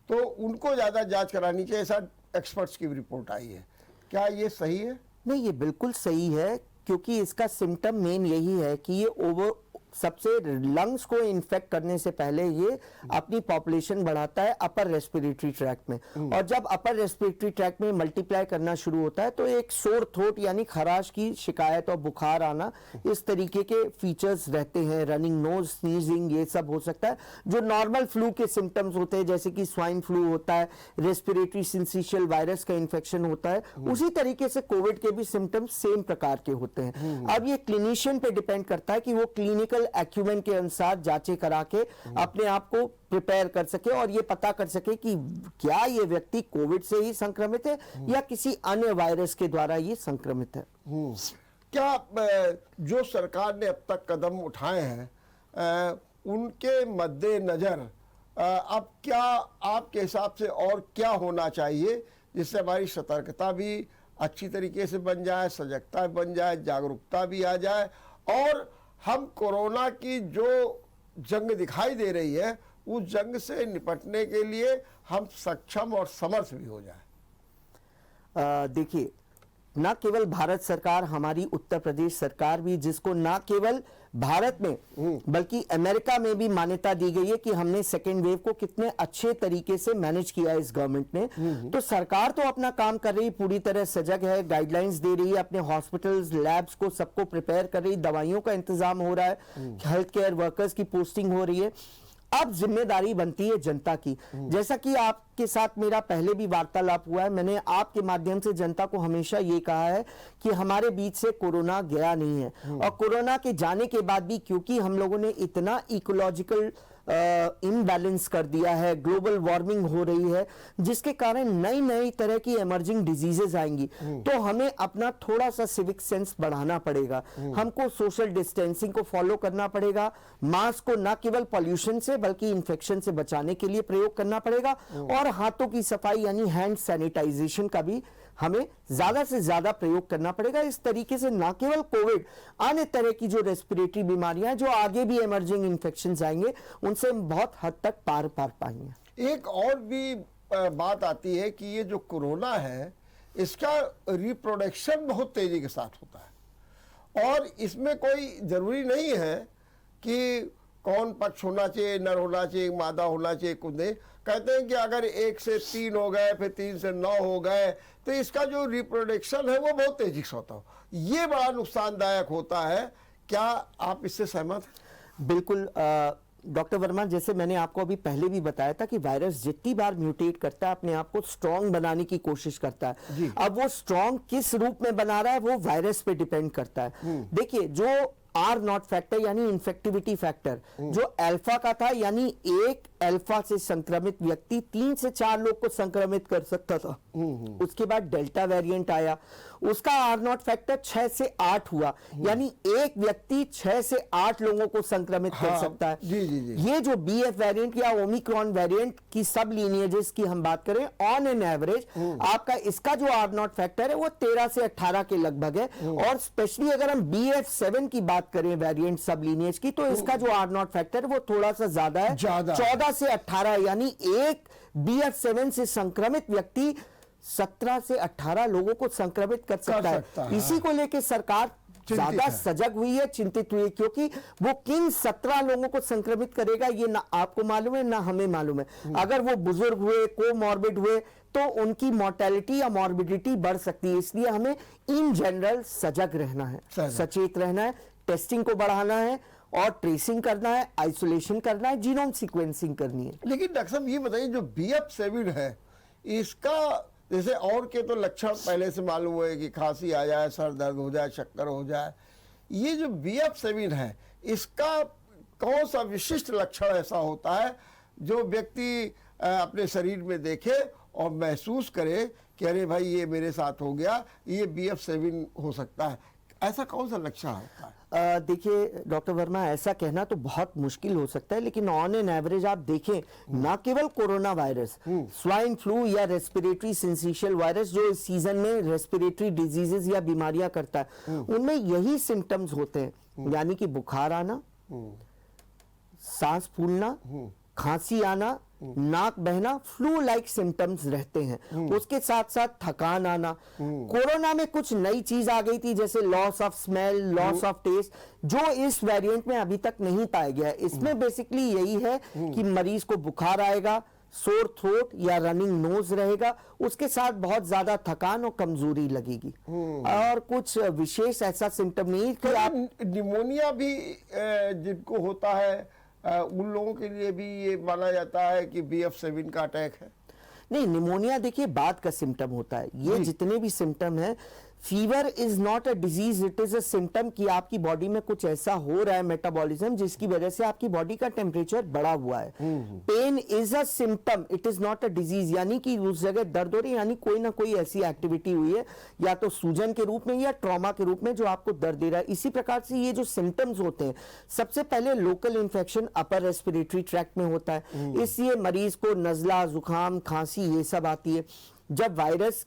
तो उनको ज़्यादा जांच करानी चाहिए, ऐसा एक्सपर्ट्स की भी रिपोर्ट आई है। क्या ये सही है? नहीं, ये बिल्कुल सही है क्योंकि इसका सिम्टम मेन यही है कि ये सबसे लंग्स को इन्फेक्ट करने से पहले ये अपनी पॉपुलेशन बढ़ाता है अपर रेस्पिरेटरी ट्रैक्ट में, और जब अपर रेस्पिरेटरी ट्रैक्ट में मल्टीप्लाई करना शुरू होता है तो एक सोर थ्रोट यानी खराश की शिकायत और बुखार आना, इस तरीके के फीचर्स रहते हैं। रनिंग नोज, स्नीजिंग, ये सब हो सकता है जो नॉर्मल फ्लू के सिम्टम्स होते हैं, जैसे कि स्वाइन फ्लू होता है, रेस्पिरेटरी सिंसिशियल वायरस का इन्फेक्शन होता है, उसी तरीके से कोविड के भी सिम्टम्स सेम प्रकार के होते हैं। अब ये क्लिनिशियन पे डिपेंड करता है कि वो क्लिनिकल एक्यूमेंट के अनुसार जांचें करा के अपने आप को प्रिपेयर कर सके और ये पता कर सके कि क्या ये व्यक्ति कोविड से ही संक्रमित है या किसी अन्य वायरस के द्वारा ये संक्रमित है। क्या जो सरकार ने अब तक कदम उठाए हैं उनके मद्देनजर अब क्या आपके हिसाब से और क्या होना चाहिए जिससे हमारी सतर्कता भी अच्छी तरीके से बन जाए, सजगता बन जाए, जागरूकता भी आ जाए और हम कोरोना की जो जंग दिखाई दे रही है उस जंग से निपटने के लिए हम सक्षम और समर्थ भी हो जाए? देखिए, ना केवल भारत सरकार, हमारी उत्तर प्रदेश सरकार भी, जिसको ना केवल भारत में बल्कि अमेरिका में भी मान्यता दी गई है कि हमने सेकेंड वेव को कितने अच्छे तरीके से मैनेज किया है इस गवर्नमेंट ने। तो सरकार तो अपना काम कर रही, पूरी तरह सजग है, गाइडलाइंस दे रही है, अपने हॉस्पिटल्स, लैब्स को सबको प्रिपेयर कर रही, दवाइयों का इंतजाम हो रहा है, हेल्थ केयर वर्कर्स की पोस्टिंग हो रही है। अब जिम्मेदारी बनती है जनता की। जैसा कि आपके साथ मेरा पहले भी वार्तालाप हुआ है, मैंने आपके माध्यम से जनता को हमेशा ये कहा है कि हमारे बीच से कोरोना गया नहीं है, और कोरोना के जाने के बाद भी क्योंकि हम लोगों ने इतना इकोलॉजिकल इम्बैलेंस कर दिया है, ग्लोबल वार्मिंग हो रही है, जिसके कारण नई नई तरह की इमर्जिंग डिजीजेस आएंगी, तो हमें अपना थोड़ा सा सिविक सेंस बढ़ाना पड़ेगा। हमको सोशल डिस्टेंसिंग को फॉलो करना पड़ेगा, मास्क को न केवल पॉल्यूशन से बल्कि इन्फेक्शन से बचाने के लिए प्रयोग करना पड़ेगा, और हाथों की सफाई यानी हैंड सैनिटाइजेशन का भी हमें ज्यादा से ज्यादा प्रयोग करना पड़ेगा। इस तरीके से न केवल कोविड, अन्य तरह की जो रेस्पिरेटरी बीमारियां जो आगे भी इमर्जिंग इन्फेक्शंस आएंगे उनसे हम बहुत हद तक पार पाएंगे। एक और भी बात आती है कि ये जो कोरोना है इसका रिप्रोडक्शन बहुत तेजी के साथ होता है, और इसमें कोई जरूरी नहीं है कि कौन पक्ष होना चाहिए, नर होना चाहिए, मादा होना चाहिए, कुछ नहीं। कहते हैं कि अगर 1 से 3 हो गए, फिर 3 से 9 हो गए, तो इसका जो रिप्रोडक्शन है वो बहुत तेजी से होता है, ये बड़ा नुकसानदायक होता है। क्या आप इससे सहमत हैं? बिल्कुल डॉक्टर वर्मा, जैसे मैंने आपको अभी पहले भी बताया था कि वायरस जितनी बार म्यूटेट करता है अपने आप को स्ट्रॉन्ग बनाने की कोशिश करता है। अब वो स्ट्रॉन्ग किस रूप में बना रहा है वो वायरस पे डिपेंड करता है। देखिए, जो R0 फैक्टर यानी इन्फेक्टिविटी फैक्टर जो अल्फा का था, यानी एक अल्फा से संक्रमित व्यक्ति 3 से 4 लोग को संक्रमित कर सकता था, उसके बाद डेल्टा वेरिएंट आया, उसका आर नॉट फैक्टर 6 से 8 हुआ, यानी एक व्यक्ति 6 से 8 लोगों को संक्रमित कर सकता है। जी जी जी। ये जो BF वेरिएंट या ओमिक्रॉन वेरिएंट की सब लीनिएजेस की हम बात करें, ऑन एन एवरेज आपका इसका जो आर नॉट फैक्टर है वो 13 से 18 के लगभग है, और स्पेशली अगर हम BF7 की बात करें वेरिएंट सब लीनिएज की, तो इसका जो आर नॉट फैक्टर है वो थोड़ा सा ज्यादा है, 14 से 18, यानी एक BF7 से संक्रमित व्यक्ति 17 से 18 लोगों को संक्रमित कर सकता है। इसी को लेकर सरकार ज्यादा सजग हुई है, चिंतित हुई है, क्योंकि वो किन 17 लोगों को संक्रमित करेगा ये ना आपको मालूम है ना हमें मालूम है। अगर वो बुजुर्ग हुए, कोमॉर्बिड हुए, तो उनकी मॉर्टेलिटी या मॉर्बिडिटी बढ़ सकती है। इसलिए हमें इन जनरल सजग रहना है, सचेत रहना है, टेस्टिंग को बढ़ाना है और ट्रेसिंग करना है, आइसोलेशन करना है, जीनोम सीक्वेंसिंग करनी है। लेकिन डॉक्टर साहब ये बताइए, जो BF7 है इसका जैसे और के तो लक्षण पहले से मालूम हुए कि खांसी आ जाए, सर दर्द हो जाए, चक्कर हो जाए, ये जो BF7 है इसका कौन सा विशिष्ट लक्षण ऐसा होता है जो व्यक्ति अपने शरीर में देखे और महसूस करे कि अरे भाई ये मेरे साथ हो गया, ये BF7 हो सकता है, ऐसा कौन सा लक्षण होता है? देखिए डॉक्टर वर्मा, ऐसा कहना तो बहुत मुश्किल हो सकता है, लेकिन ऑन एन एवरेज आप देखें, ना केवल कोरोना वायरस, स्वाइन फ्लू या रेस्पिरेटरी सिंसिशियल वायरस जो इस सीजन में रेस्पिरेटरी डिजीजेस या बीमारियां करता है, उनमें यही सिम्टम्स होते हैं, यानी कि बुखार आना, सांस फूलना, खांसी आना, नाक बहना, फ्लू लाइक सिम्टम्स रहते हैं। उसके साथ साथ थकान आना। कोरोना में कुछ नई चीज आ गई थी, जैसे loss of smell, loss of taste, जो इस वेरिएंट में अभी तक नहीं पाया गया। इसमें बेसिकली यही है कि मरीज को बुखार आएगा, सोर थ्रोट या रनिंग नोज रहेगा, उसके साथ बहुत ज्यादा थकान और कमजोरी लगेगी, और कुछ विशेष ऐसा सिम्टम नहीं कि आप निमोनिया भी जिनको होता है उन लोगों के लिए भी ये माना जाता है कि BF7 का अटैक है? नहीं, निमोनिया देखिए बाद का सिम्टम होता है। ये जितने भी सिम्टम है, fever is not a disease, it is a symptom कि आपकी बॉडी में कुछ ऐसा हो रहा है मेटाबॉलिज्म जिसकी वजह से आपकी बॉडी का टेम्परेचर बढ़ा हुआ है। Pain is a symptom, it is not a disease, यानी कि उस जगह दर्द हो रही है, यानी कोई ना कोई ऐसी एक्टिविटी हुई है, या तो सूजन के रूप में या ट्रॉमा के रूप में, जो आपको दर्द दे रहा है। इसी प्रकार से ये जो सिम्टम्स होते हैं, सबसे पहले local infection upper respiratory tract में होता है, इसलिए मरीज को नजला, जुकाम, खांसी ये सब आती है। जब वायरस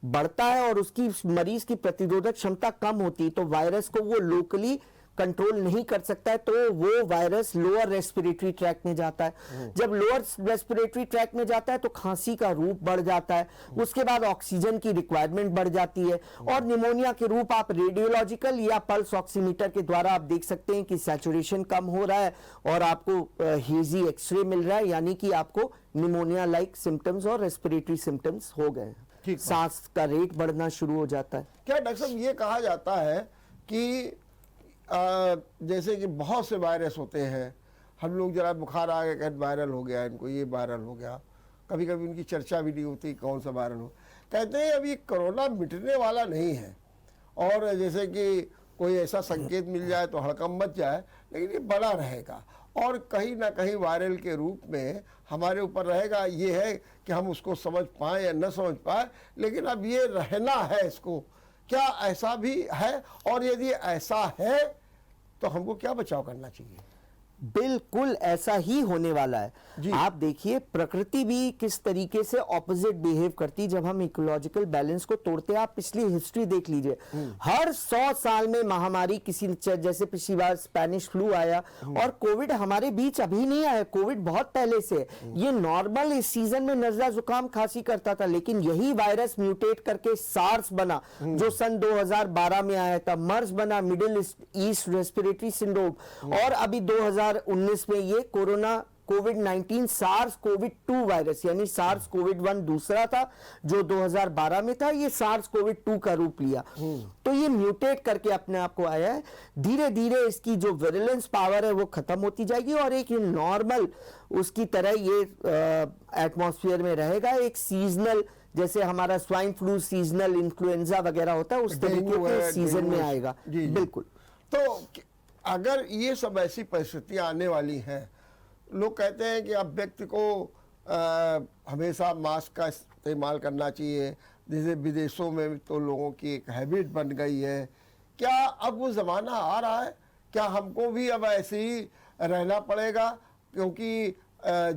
बढ़ता है और उसकी मरीज की प्रतिरोधक क्षमता कम होती है, तो वायरस को वो लोकली कंट्रोल नहीं कर सकता है, तो वो वायरस लोअर रेस्पिरेटरी ट्रैक्ट में जाता है। जब लोअर रेस्पिरेटरी ट्रैक्ट में जाता है तो खांसी का रूप बढ़ जाता है, उसके बाद ऑक्सीजन की रिक्वायरमेंट बढ़ जाती है, और निमोनिया के रूप आप रेडियोलॉजिकल या पल्स ऑक्सीमीटर के द्वारा आप देख सकते हैं कि सैचुरेशन कम हो रहा है और आपको हेजी एक्सरे मिल रहा है, यानी कि आपको निमोनिया लाइक सिम्टम्स और रेस्पिरेटरी सिम्टम्स हो गए, सांस का रेट बढ़ना शुरू हो जाता है। क्या डॉक्टर साहब ये कहा जाता है कि जैसे कि बहुत से वायरस होते हैं, हम लोग जरा बुखार आ गया वायरल हो गया, इनको ये वायरल हो गया, कभी कभी उनकी चर्चा भी नहीं होती कौन सा वायरल हो, कहते हैं अभी कोरोना मिटने वाला नहीं है, और जैसे कि कोई ऐसा संकेत मिल जाए तो हड़कंप मच जाए, लेकिन ये बना रहेगा और कहीं ना कहीं वायरल के रूप में हमारे ऊपर रहेगा। ये है कि हम उसको समझ पाएँ या न समझ पाए, लेकिन अब ये रहना है इसको। क्या ऐसा भी है, और यदि ऐसा है तो हमको क्या बचाव करना चाहिए? बिल्कुल ऐसा ही होने वाला है। आप देखिए प्रकृति भी किस तरीके से ऑपोजिट बिहेव करती जब हम इकोलॉजिकल बैलेंस को तोड़ते हैं। आप पिछली हिस्ट्री देख लीजिए, हर 100 साल में महामारी किसी, जैसे पिछली बार स्पेनिश फ्लू आया, और कोविड हमारे बीच अभी नहीं आया, कोविड बहुत पहले से। ये नॉर्मल इस सीजन में नजला जुकाम खांसी करता था, लेकिन यही वायरस म्यूटेट करके सार्स बना जो सन 2012 में आया था, मर्स बना, मिडिल ईस्ट रेस्पिरेटरी सिंड्रोम, और अभी 2019 में ये कोविड-19 सार्स कोविड 2 वायरस, यानी सार्स कोविड 1 दूसरा था जो 2012 में था, ये सार्स कोविड 2 का रूप लिया। तो ये म्यूटेट करके अपने आप को आया है। धीरे धीरे इसकी जो विरुलेंस पावर है वो खत्म होती जाएगी, और एक नॉर्मल उसकी तरह ये एटमॉस्फेयर में रहेगा, एक सीजनल, जैसे हमारा स्वाइन फ्लू सीजनल इन्फ्लुएंजा वगैरह होता है, उस तरीके के सीजन में आएगा। बिल्कुल। तो अगर ये सब ऐसी परिस्थितियां आने वाली हैं, लोग कहते हैं कि अब व्यक्ति को हमेशा मास्क का इस्तेमाल करना चाहिए, जैसे विदेशों में तो लोगों की एक हैबिट बन गई है। क्या अब वो ज़माना आ रहा है, क्या हमको भी अब ऐसे ही रहना पड़ेगा? क्योंकि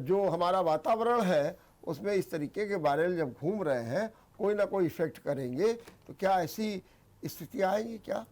जो हमारा वातावरण है उसमें इस तरीके के बारे में जब घूम रहे हैं कोई ना कोई इफेक्ट करेंगे, तो क्या ऐसी स्थिति आएगी? क्या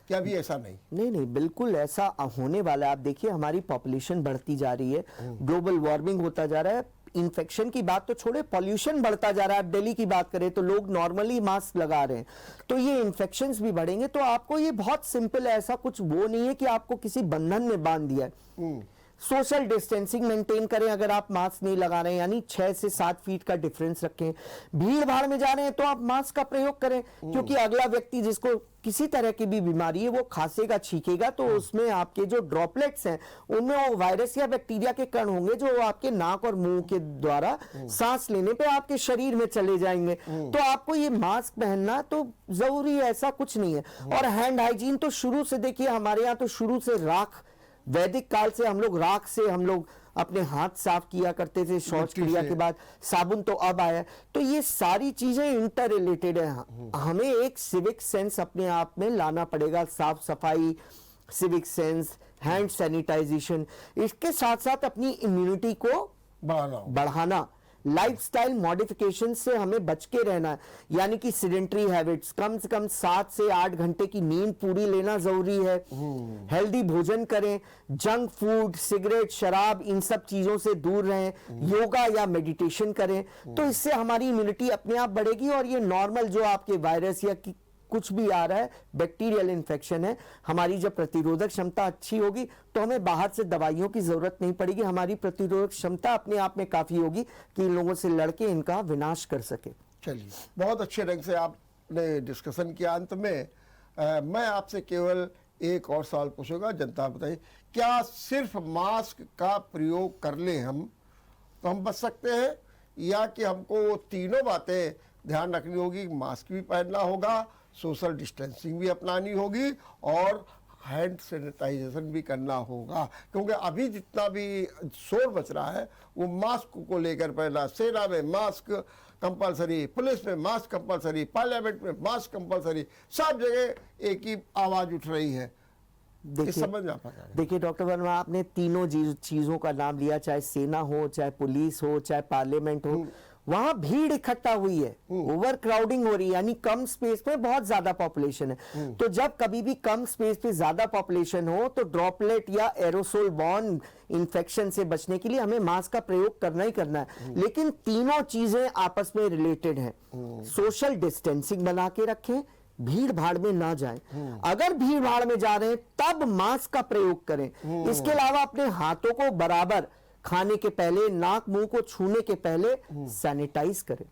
अभी ऐसा नहीं? नहीं, बिल्कुल ऐसा होने वाला है। आप देखिए हमारी पॉपुलेशन बढ़ती जा रही है, ग्लोबल वार्मिंग होता जा रहा है, इन्फेक्शन की बात तो छोड़े, पॉल्यूशन बढ़ता जा रहा है। आप दिल्ली की बात करें तो लोग नॉर्मली मास्क लगा रहे हैं, तो ये इन्फेक्शंस भी बढ़ेंगे। तो आपको ये बहुत सिंपल है, ऐसा कुछ वो नहीं है कि आपको किसी बंधन में बांध दिया है। सोशल डिस्टेंसिंग मेंटेन करें, अगर आप मास्क नहीं लगा रहे हैं यानी 6 से 7 फीट का डिफरेंस रखें। भीड़ भाड़ में जा रहे हैं तो आप मास्क का प्रयोग करें, क्योंकि अगला व्यक्ति जिसको किसी तरह की भी बीमारी है वो खांसेगा, छींकेगा, तो उसमें आपके जो ड्रॉपलेट्स हैं उनमें वो वायरस या बैक्टीरिया के कण होंगे जो आपके नाक और मुंह के द्वारा सांस लेने पे आपके शरीर में चले जाएंगे। तो आपको ये मास्क पहनना तो जरूरी है, ऐसा कुछ नहीं है। और हैंड हाइजीन तो शुरू से देखिए, हमारे यहाँ तो शुरू से राख, वैदिक काल से हम लोग राख से हम लोग अपने हाथ साफ किया करते थे, शौच क्रिया के बाद साबुन तो अब आया। तो ये सारी चीजें इंटर रिलेटेड है। हमें एक सिविक सेंस अपने आप में लाना पड़ेगा, साफ सफाई, सिविक सेंस, हैंड सैनिटाइजेशन, इसके साथ साथ अपनी इम्यूनिटी को बढ़ाना, लाइफस्टाइल मॉडिफिकेशन से हमें बच के रहना है, यानी कि सिडेंटरी हैबिट्स, कम से कम 7 से 8 घंटे की नींद पूरी लेना जरूरी है। हेल्दी भोजन करें, जंक फूड, सिगरेट, शराब, इन सब चीजों से दूर रहें, योगा या मेडिटेशन करें, तो इससे हमारी इम्यूनिटी अपने आप बढ़ेगी। और ये नॉर्मल जो आपके वायरस या कुछ भी आ रहा है, बैक्टीरियल इन्फेक्शन है, हमारी जब प्रतिरोधक क्षमता अच्छी होगी तो हमें बाहर से दवाइयों की जरूरत नहीं पड़ेगी। हमारी प्रतिरोधक क्षमता अपने आप में काफी होगी कि इन लोगों से लड़के इनका विनाश कर सके। चलिए, बहुत अच्छे ढंग से आपने डिस्कशन किया। अंत में मैं आपसे केवल एक और सवाल पूछूंगा, जनता बताइए, क्या सिर्फ मास्क का प्रयोग कर लें हम तो हम बच सकते हैं, या कि हमको वो तीनों बातें ध्यान रखनी होगी? मास्क भी पहनना होगा, सोशल डिस्टेंसिंग भी अपनानी होगी, और हैंड सैनिटाइजेशन भी करना होगा? क्योंकि अभी जितना भी शोर बच रहा है वो मास्क को लेकर पहला, सेना में मास्क कंपलसरी, पुलिस में मास्क कंपलसरी, पार्लियामेंट में मास्क कंपलसरी, सब जगह एक ही आवाज उठ रही है। देखिए डॉक्टर वर्मा, आपने तीनों चीजों का नाम लिया, चाहे सेना हो, चाहे पुलिस हो, चाहे पार्लियामेंट हो, वहां भीड़ इकट्ठा हुई है, ओवर क्राउडिंग हो रही है, यानी कम स्पेस में बहुत ज्यादा पॉपुलेशन है। तो जब कभी भी कम स्पेस पे ज्यादा पॉपुलेशन हो तो ड्रॉपलेट या एरोसोल बॉर्न इन्फेक्शन से बचने के लिए हमें मास्क का प्रयोग करना ही करना है। लेकिन तीनों चीजें आपस में रिलेटेड हैं। सोशल डिस्टेंसिंग बना के रखें, भीड़ भाड़ में ना जाएं, अगर भीड़ भाड़ में जा रहे हैं तब मास्क का प्रयोग करें। इसके अलावा अपने हाथों को बराबर खाने के पहले, नाक मुंह को छूने के पहले सैनिटाइज करें।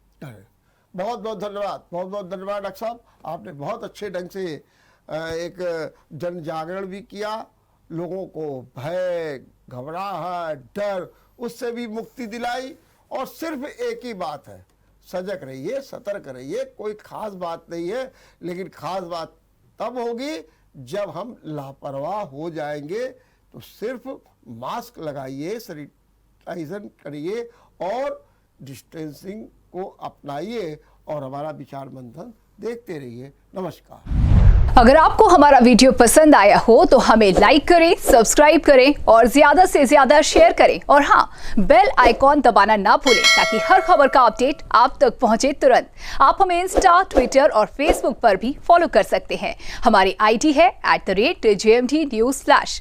बहुत बहुत धन्यवाद, बहुत बहुत धन्यवाद डॉक्टर साहब, आपने बहुत अच्छे ढंग से एक जन जागरण भी किया, लोगों को भय, घबराहट, डर उससे भी मुक्ति दिलाई। और सिर्फ एक ही बात है, सजग रहिए, सतर्क रहिए, कोई खास बात नहीं है, लेकिन खास बात तब होगी जब हम लापरवाह हो जाएंगे। तो सिर्फ मास्क लगाइए, सैनिटाइजेशन करिए और डिस्टेंसिंग को अपनाइए और हमारा विचार मंथन देखते रहिए। नमस्कार। अगर आपको हमारा वीडियो पसंद आया हो तो हमें लाइक करें, सब्सक्राइब करें और ज्यादा से ज्यादा शेयर करें। और हाँ, बेल आइकॉन दबाना ना भूलें ताकि हर खबर का अपडेट आप तक पहुंचे तुरंत। आप हमें इंस्टा, ट्विटर और फेसबुक पर भी फॉलो कर सकते हैं। हमारी आईडी है @JMT News Flash।